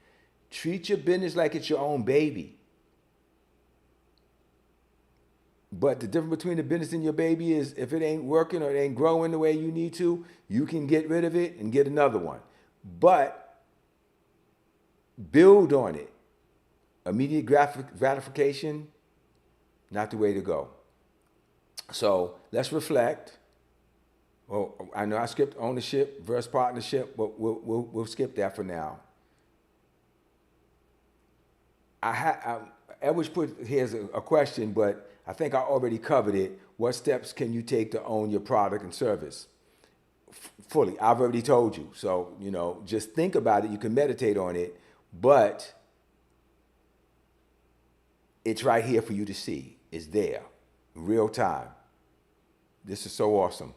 Treat your business like it's your own baby. But the difference between the business and your baby is if it ain't working or it ain't growing the way you need to, you can get rid of it and get another one. But build on it. Immediate gratification, not the way to go. So let's reflect. Well, I know I skipped ownership versus partnership, but we'll skip that for now. Edward put here's a question, but I think I already covered it. What steps can you take to own your product and service fully? I've already told you. So, just think about it. You can meditate on it, but it's right here for you to see. It's there, real time. This is so awesome.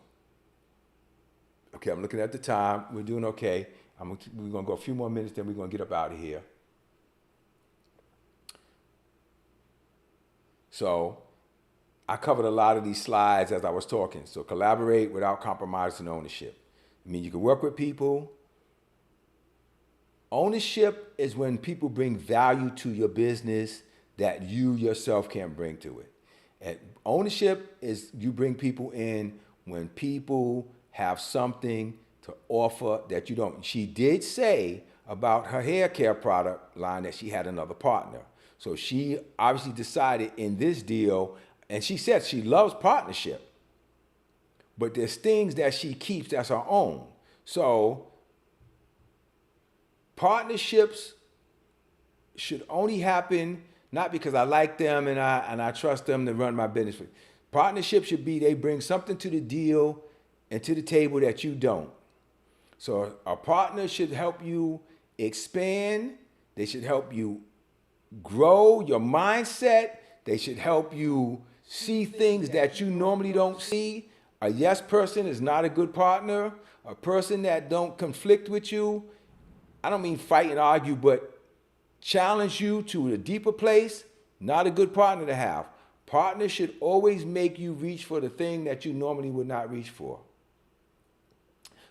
Okay, I'm looking at the time. We're doing okay. We're going to go a few more minutes, then we're going to get up out of here. So I covered a lot of these slides as I was talking. So collaborate without compromising ownership. You can work with people. Ownership is when people bring value to your business that you yourself can't bring to it. And ownership is you bring people in when people have something to offer that you don't. She did say about her hair care product line that she had another partner. So she obviously decided in this deal, and she said she loves partnership, but there's things that she keeps that's her own. So partnerships should only happen not because I like them and I trust them to run my business. Partnership should be they bring something to the deal and to the table that you don't. So a partner should help you expand. They should help you grow your mindset. They should help you see things that you normally don't see. A yes person is not a good partner. A person that don't conflict with you, I don't mean fight and argue, but challenge you to a deeper place, not a good partner to have. Partners should always make you reach for the thing that you normally would not reach for.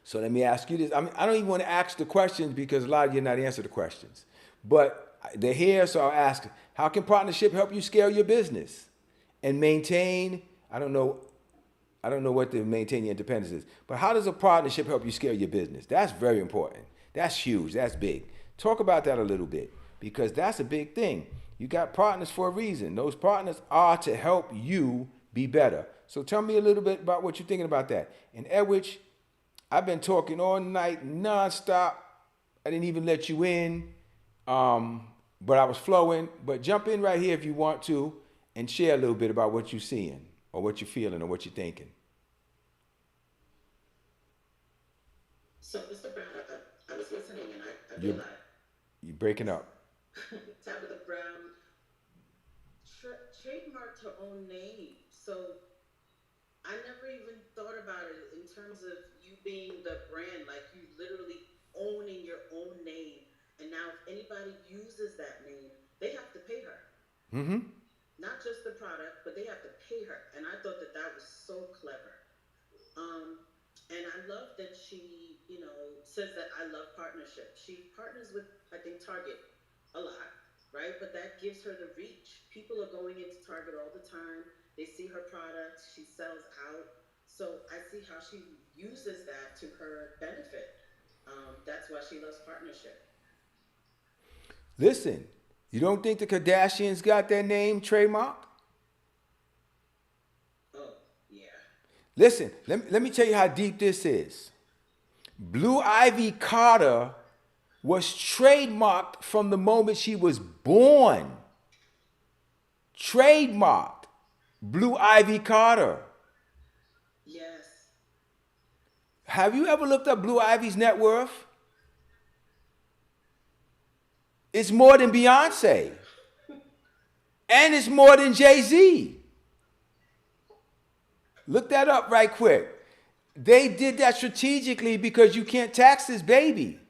So let me ask you this. I mean, I don't even want to ask the questions because a lot of you not answer the questions. But they're here, so I'll ask, how can partnership help you scale your business and maintain, I don't know what to maintain your independence is, but how does a partnership help you scale your business? That's very important. That's huge. That's big. Talk about that a little bit because that's a big thing. You got partners for a reason. Those partners are to help you be better. So tell me a little bit about what you're thinking about that. And Edwidge, I've been talking all night, nonstop. I didn't even let you in, but I was flowing. But jump in right here if you want to and share a little bit about what you're seeing or what you're feeling or what you're thinking. So, Mr. Brown, I was listening and I You're, realized you're breaking up. Tabitha Brown trademarked her own name. So I never even thought about it in terms of you being the brand, like you literally owning your own name. And now if anybody uses that name, they have to pay her. Mm-hmm. Not just the product, but they have to pay her. And I thought that that was so clever. And I love that she, says that I love partnership. She partners with, I think, Target a lot, right? But that gives her the reach. People are going into Target all the time. They see her products. She sells out. So I see how she uses that to her benefit. That's why she loves partnership. Listen, you don't think the Kardashians got their name trademarked? Oh, yeah. Listen, let me tell you how deep this is. Blue Ivy Carter was trademarked from the moment she was born. Trademarked. Blue Ivy Carter. Yes. Have you ever looked up Blue Ivy's net worth? It's more than Beyonce. And it's more than Jay-Z. Look that up right quick. They did that strategically because you can't tax this baby.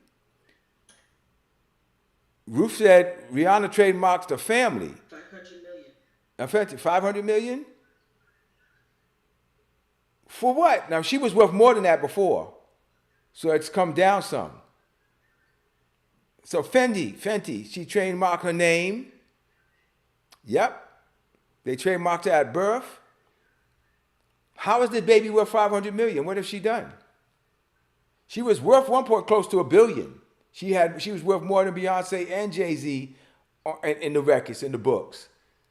Ruth said Rihanna trademarks the family. 500 million. In fact, 500 million? For what? Now, she was worth more than that before. So it's come down some. So Fenty, she trademarked her name. Yep. They trademarked her at birth. How is this baby worth 500 million? What has she done? She was worth one point close to $1 billion. She was worth more than Beyonce and Jay-Z in the records, in the books.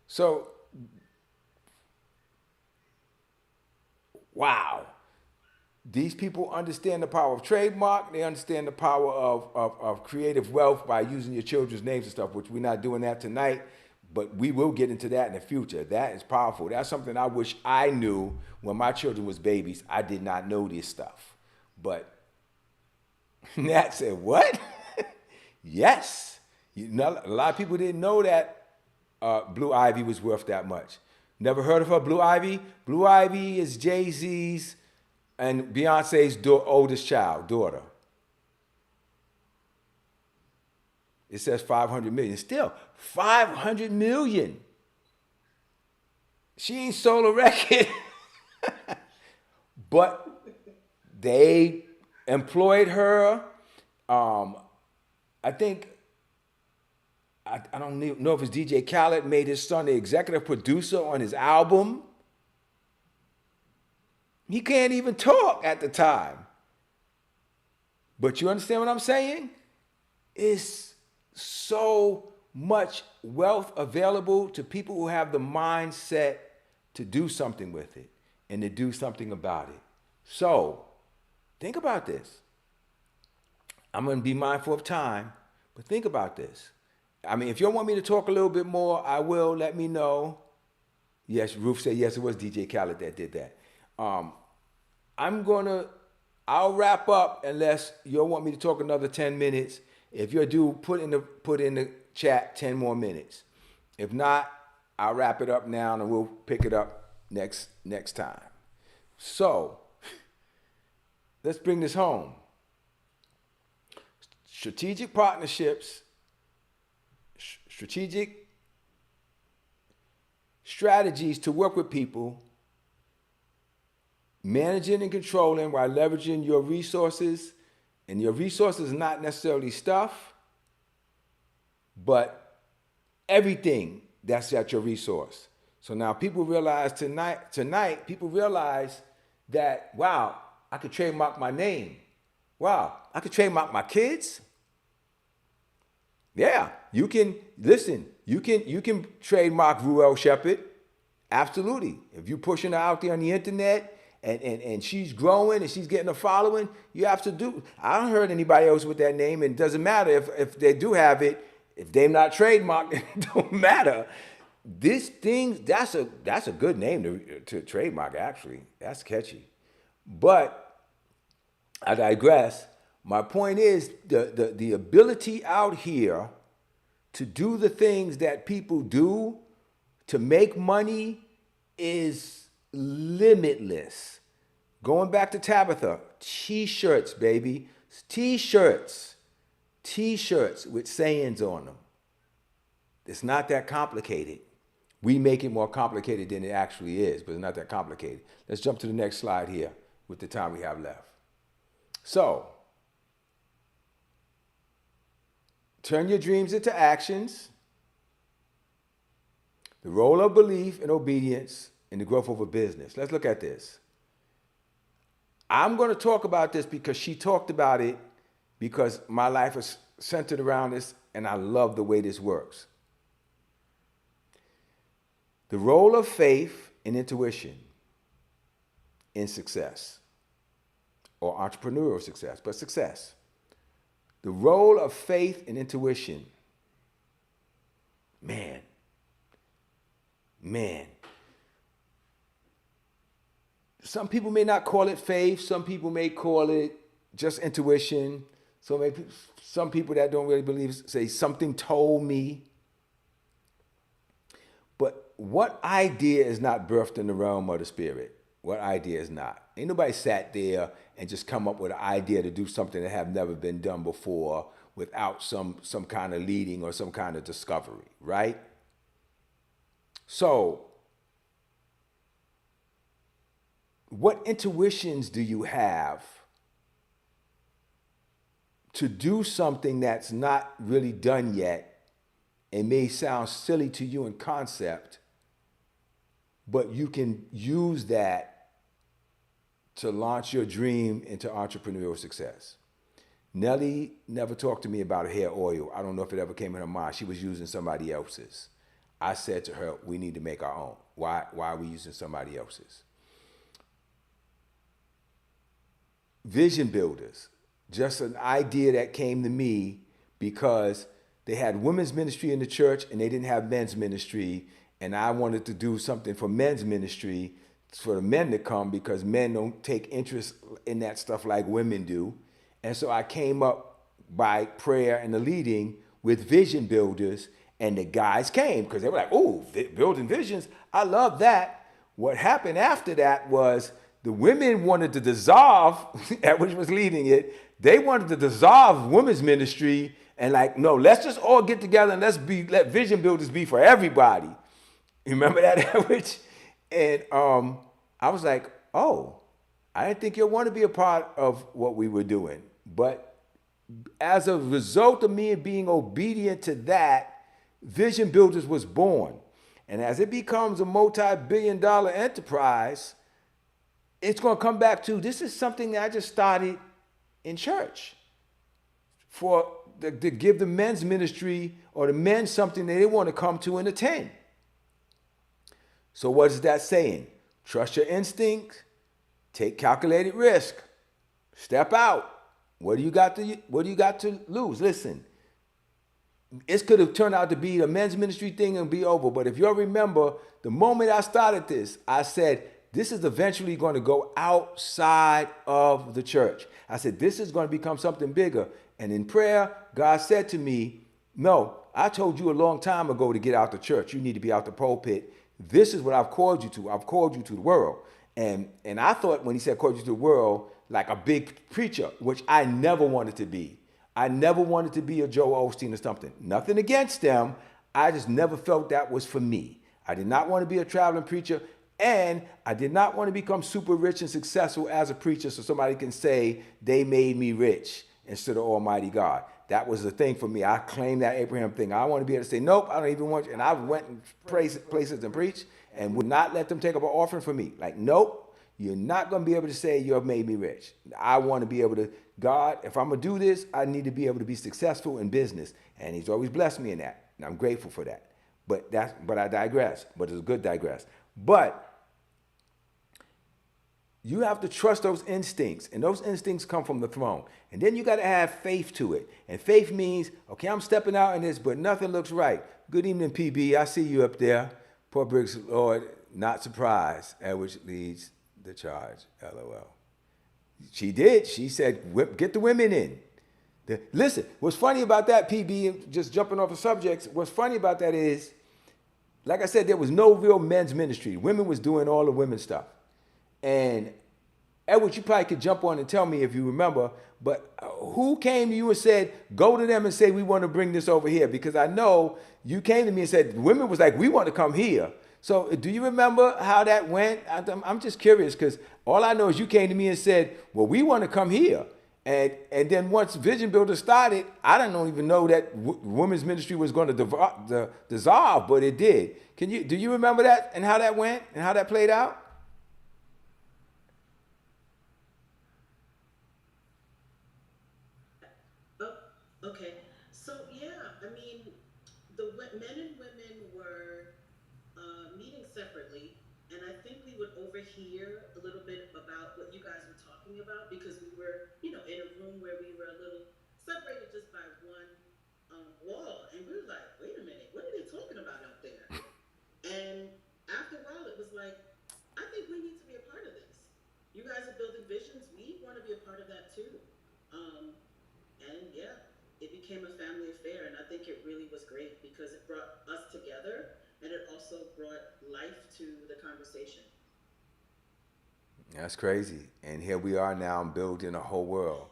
So, wow. These people understand the power of trademark. They understand the power of creative wealth by using your children's names and stuff, which we're not doing that tonight, but we will get into that in the future. That is powerful. That's something I wish I knew when my children was babies. I did not know this stuff. But Nat said, what? Yes. A lot of people didn't know that Blue Ivy was worth that much. Never heard of her, Blue Ivy? Blue Ivy is Jay-Z's and Beyonce's oldest daughter. It says 500 million. Still, 500 million. She ain't sold a record. But they employed her. I think, I don't know if it's DJ Khaled made his son the executive producer on his album. He can't even talk at the time. But you understand what I'm saying? It's so much wealth available to people who have the mindset to do something with it and to do something about it. So, think about this. I'm going to be mindful of time, but think about this. I mean, if you want me to talk a little bit more, I will. Let me know. Yes, Ruth said yes. It was DJ Khaled that did that. I'm gonna. I'll wrap up unless you want me to talk another 10 minutes. If you do, put in the chat 10 more minutes. If not, I'll wrap it up now and we'll pick it up next time. So let's bring this home. Strategic partnerships, strategic strategies to work with people, managing and controlling while leveraging your resources. And your resources are not necessarily stuff, but everything that's at your resource. So now people realize tonight, people realize that, wow, I could trademark my name. Wow, I could trademark my kids. Yeah, you can, listen, you can trademark Ruel Shepherd. Absolutely. If you're pushing her out there on the internet and she's growing and she's getting a following, you have to do. I haven't heard anybody else with that name, and it doesn't matter if they do have it. If they're not trademarked, it don't matter. This thing, that's a good name to trademark, actually. That's catchy. But I digress. My point is the ability out here to do the things that people do to make money is limitless. Going back to Tabitha, t-shirts, baby. T-shirts with sayings on them. It's not that complicated. We make it more complicated than it actually is, but it's not that complicated. Let's jump to the next slide here with the time we have left. So, turn your dreams into actions. The role of belief and obedience in the growth of a business. Let's look at this. I'm going to talk about this because she talked about it, because my life is centered around this, and I love the way this works. The role of faith and intuition in success, or entrepreneurial success, but success. The role of faith and intuition. Man. Some people may not call it faith. Some people may call it just intuition. So maybe some people that don't really believe say something told me. But what idea is not birthed in the realm of the spirit? What idea is not? Ain't nobody sat there and just come up with an idea to do something that have never been done before without some kind of leading or some kind of discovery, right? So, what intuitions do you have to do something that's not really done yet and may sound silly to you in concept, but you can use that to launch your dream into entrepreneurial success? Nellie never talked to me about a hair oil. I don't know if it ever came in her mind. She was using somebody else's. I said to her, we need to make our own. Why are we using somebody else's? Vision Buildaz, just an idea that came to me because they had women's ministry in the church and they didn't have men's ministry. And I wanted to do something for men's ministry for the men to come, because men don't take interest in that stuff like women do. And so I came up by prayer and the leading with Vision Buildaz, and the guys came because they were like, oh, building visions. I love that. What happened after that was the women wanted to dissolve, which was leading it. They wanted to dissolve women's ministry and like, no, let's just all get together and let Vision Buildaz be for everybody. You remember that, Which? And I was like, oh, I didn't think you'd want to be a part of what we were doing. But as a result of me being obedient to that, Vision Buildaz was born. And as it becomes a multi-billion-dollar enterprise, it's going to come back to, this is something that I just started in church to give the men's ministry or the men something that they want to come to and attend. So what is that saying? Trust your instinct, take calculated risk, step out. What do you got to lose? Listen, it could have turned out to be a men's ministry thing and be over. But if you'll remember, the moment I started this, I said, this is eventually going to go outside of the church. I said, this is going to become something bigger. And in prayer, God said to me, no, I told you a long time ago to get out the church. You need to be out the pulpit. This is what I've called you to. I've called you to the world. And I thought when he said called you to the world, like a big preacher, which I never wanted to be. I never wanted to be a Joe Osteen or something. Nothing against them. I just never felt that was for me. I did not want to be a traveling preacher, and I did not want to become super rich and successful as a preacher so somebody can say they made me rich instead of Almighty God. That was the thing for me. I claimed that Abraham thing. I want to be able to say, nope, I don't even want you. And I went and places and preached and would not let them take up an offering for me. Like, nope, you're not going to be able to say you have made me rich. I want to be able to, God, if I'm going to do this, I need to be able to be successful in business. And he's always blessed me in that. And I'm grateful for that. But I digress. But it's a good digress. But you have to trust those instincts, and those instincts come from the throne. And then you got to have faith to it. And faith means, okay, I'm stepping out in this, but nothing looks right. Good evening, PB. I see you up there. Poor Briggs, Lord, not surprised at which leads the charge. LOL. She did. She said, get the women in. Listen, what's funny about that, PB, just jumping off the subjects, what's funny about that is, like I said, there was no real men's ministry. Women was doing all the women's stuff. And Edward, you probably could jump on and tell me if you remember, but who came to you and said, go to them and say, we want to bring this over here? Because I know you came to me and said, women was like, we want to come here. So do you remember how that went? I'm just curious because all I know is you came to me and said, well, we want to come here. And then once Vision Builder started, I don't even know that women's ministry was going to dissolve, but it did. Do you remember that and how that went and how that played out? Okay, so yeah, I mean, men and women were meeting separately, and I think we would overhear a little bit about what you guys were talking about because we were, in a room where we were a little separated just by one wall, and we were like, wait a minute, what are they talking about out there? And after a while, it was like, I think we need to be a part of this. You guys are building visions. We want to be a part of that too. And yeah, it became a family affair, and I think it really was great because it brought us together, and it also brought life to the conversation. That's crazy. And here we are now building a whole world.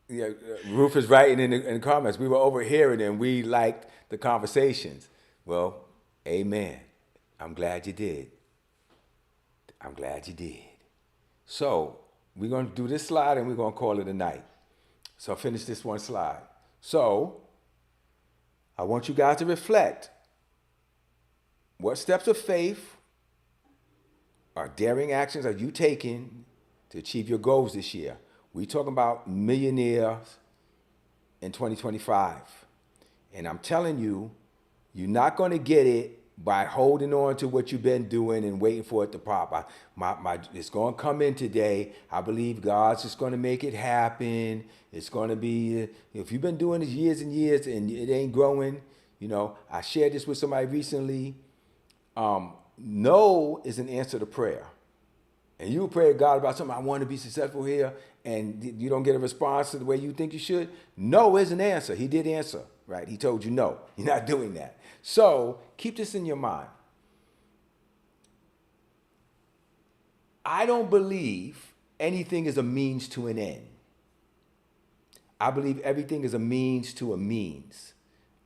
Yeah, Ruth is writing in the comments, we were overhearing and we liked the conversations. Well, amen. I'm glad you did. I'm glad you did. So we're going to do this slide and we're going to call it a night. So finish this one slide. So I want you guys to reflect. What steps of faith or daring actions are you taking to achieve your goals this year? We talking about millionaires in 2025. And I'm telling you, you're not going to get it by holding on to what you've been doing and waiting for it to pop. It's going to come in today. I believe God's just going to make it happen. It's going to be, if you've been doing this years and years and it ain't growing, I shared this with somebody recently. No is an answer to prayer. And you pray to God about something, I want to be successful here, and you don't get a response to the way you think you should. No is an answer. He did answer, right? He told you no. You're not doing that. So keep this in your mind. I don't believe anything is a means to an end. I believe everything is a means to a means.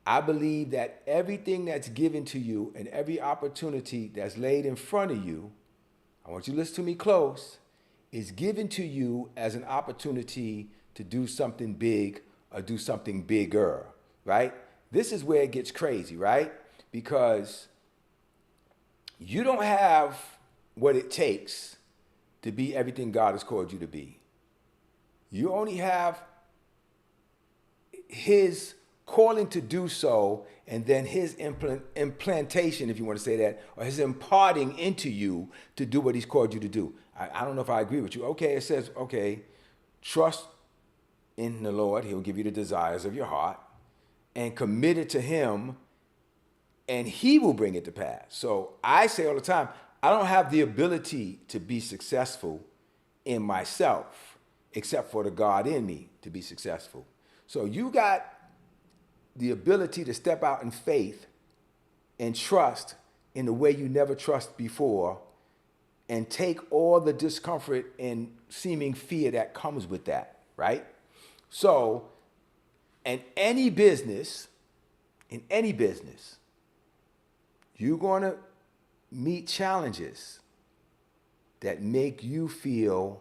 I believe that everything that's given to you and every opportunity that's laid in front of you, I want you to listen to me close, is given to you as an opportunity to do something big or do something bigger, right? This is where it gets crazy, right? Because you don't have what it takes to be everything God has called you to be. You only have His calling to do so, and then His implantation, if you want to say that, or His imparting into you to do what He's called you to do. I don't know if I agree with you. Okay, it says, okay, trust in the Lord. He'll give you the desires of your heart. and committed to him, and he will bring it to pass. So I say all the time, I don't have the ability to be successful in myself, except for the God in me to be successful. So you got the ability to step out in faith and trust in the way you never trusted before, and take all the discomfort and seeming fear that comes with that, right? So, in any business, you're going to meet challenges that make you feel,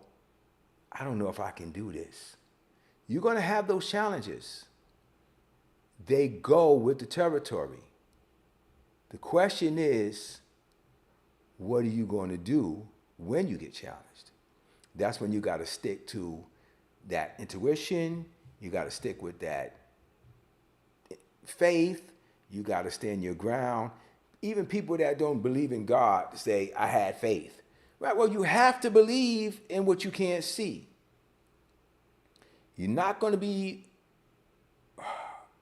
I don't know if I can do this. You're going to have those challenges. They go with the territory. The question is, what are you going to do when you get challenged? That's when you got to stick to that intuition. You got to stick with that faith. You got to stand your ground. Even people that don't believe in God say, I had faith. Right? Well, you have to believe in what you can't see. You're not going to be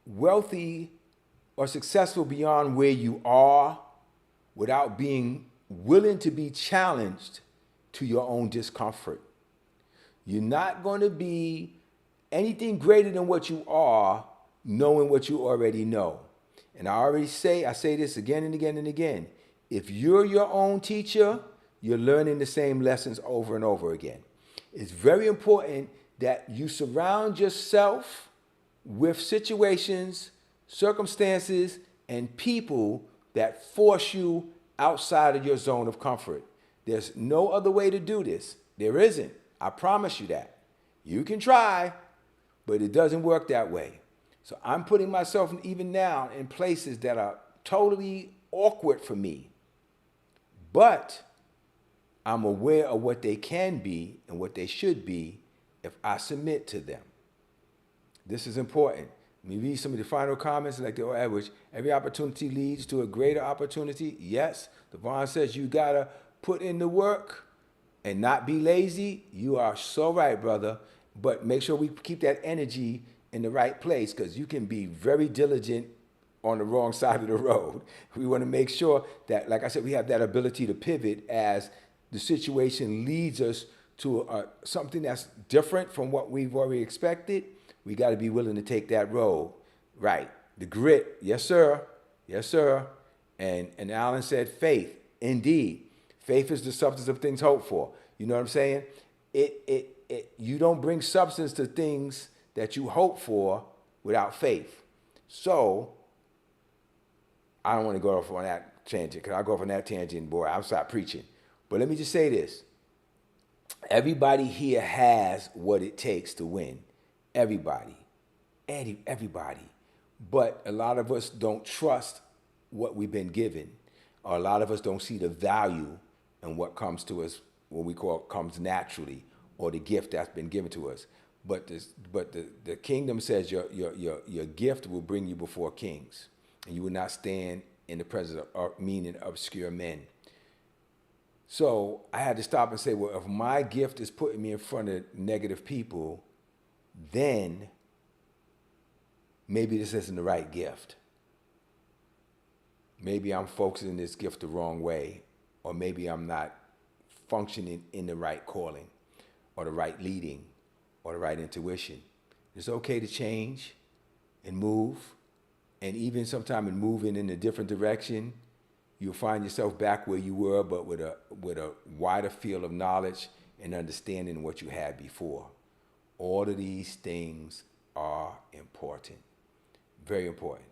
wealthy or successful beyond where you are without being willing to be challenged to your own discomfort. You're not going to be anything greater than what you are, knowing what you already know. And I say this again and again and again. If you're your own teacher, you're learning the same lessons over and over again. It's very important that you surround yourself with situations, circumstances, and people that force you outside of your zone of comfort. There's no other way to do this. There isn't. I promise you that. You can try, but it doesn't work that way. So I'm putting myself even now in places that are totally awkward for me. But I'm aware of what they can be and what they should be if I submit to them. This is important. Let me read some of the final comments like the old adage. Every opportunity leads to a greater opportunity. Yes. Devon says you got to put in the work and not be lazy. You are so right, brother. But make sure we keep that energy in the right place, because you can be very diligent on the wrong side of the road. We want to make sure that, like I said, we have that ability to pivot as the situation leads us to something that's different from what we've already expected. We got to be willing to take that road. Right. The grit. Yes, sir. Yes, sir. And Alan said faith. Indeed. Faith is the substance of things hoped for. You know what I'm saying? You don't bring substance to things that you hope for without faith. So, I don't want to go off on that tangent, because I'll go off on that tangent, boy, I'll stop preaching. But let me just say this. Everybody here has what it takes to win. Everybody. Everybody. But a lot of us don't trust what we've been given. Or a lot of us don't see the value in what comes to us, what we call comes naturally, or the gift that's been given to us. But the kingdom says your gift will bring you before kings, and you will not stand in the presence of mean and obscure men. So I had to stop and say, well, if my gift is putting me in front of negative people, then maybe this isn't the right gift. Maybe I'm focusing this gift the wrong way, or maybe I'm not functioning in the right calling, or the right leading, or the right intuition. It's okay to change and move, and even sometime in moving in a different direction, you'll find yourself back where you were, but with a wider field of knowledge and understanding what you had before. All of these things are important, very important.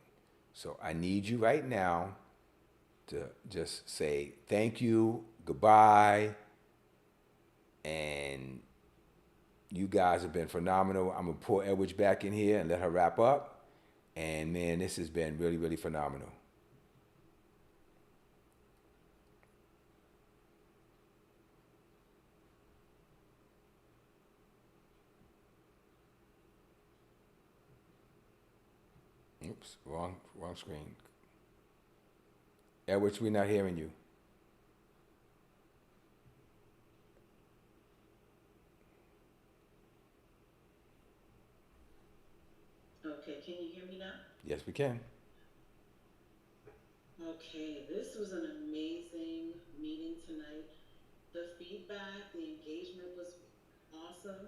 So I need you right now to just say thank you, goodbye, and you guys have been phenomenal. I'm going to pull Edwidge back in here and let her wrap up. And man, this has been really, really phenomenal. Oops, wrong screen. Edwidge, we're not hearing you. Okay, can you hear me now? Yes, we can. Okay, this was an amazing meeting tonight. The feedback, the engagement was awesome.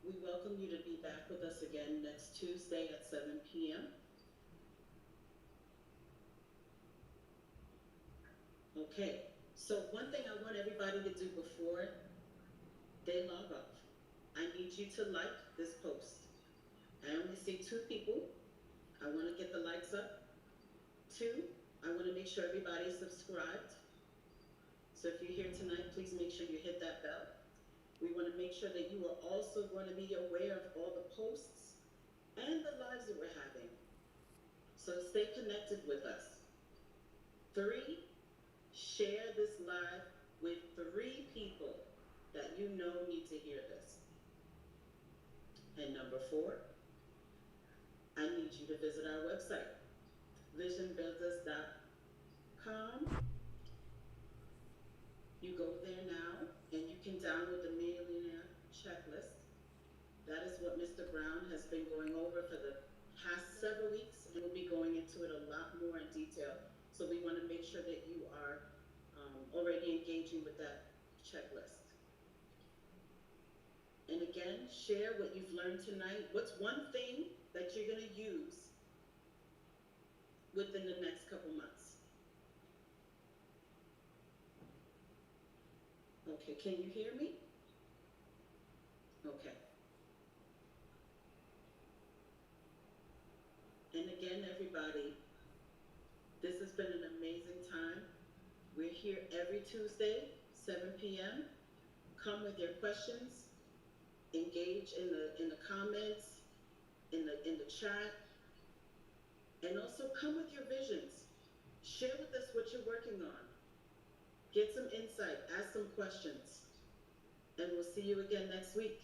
We welcome you to be back with us again next Tuesday at 7 p.m. Okay, so one thing I want everybody to do before they log off, I need you to like this post. I only see 2 people. I want to get the likes up. 2, I want to make sure everybody is subscribed. So if you're here tonight, please make sure you hit that bell. We want to make sure that you are also going to be aware of all the posts and the lives that we're having. So stay connected with us. 3, share this live with 3 people that you know need to hear this. And number 4, I need you to visit our website, visionbuilders.com. You go there now and you can download the Millionaire Checklist. That is what Mr. Brown has been going over for the past several weeks, and we'll be going into it a lot more in detail. So we want to make sure that you are already engaging with that checklist. And again, share what you've learned tonight. What's one thing that you're going to use within the next couple months? Okay, can you hear me? Okay. And again, everybody, this has been an amazing time. We're here every Tuesday, 7 p.m. Come with your questions, engage in the comments, in the chat, and also come with your visions. Share with us what you're working on. Get some insight, ask some questions, and we'll see you again next week.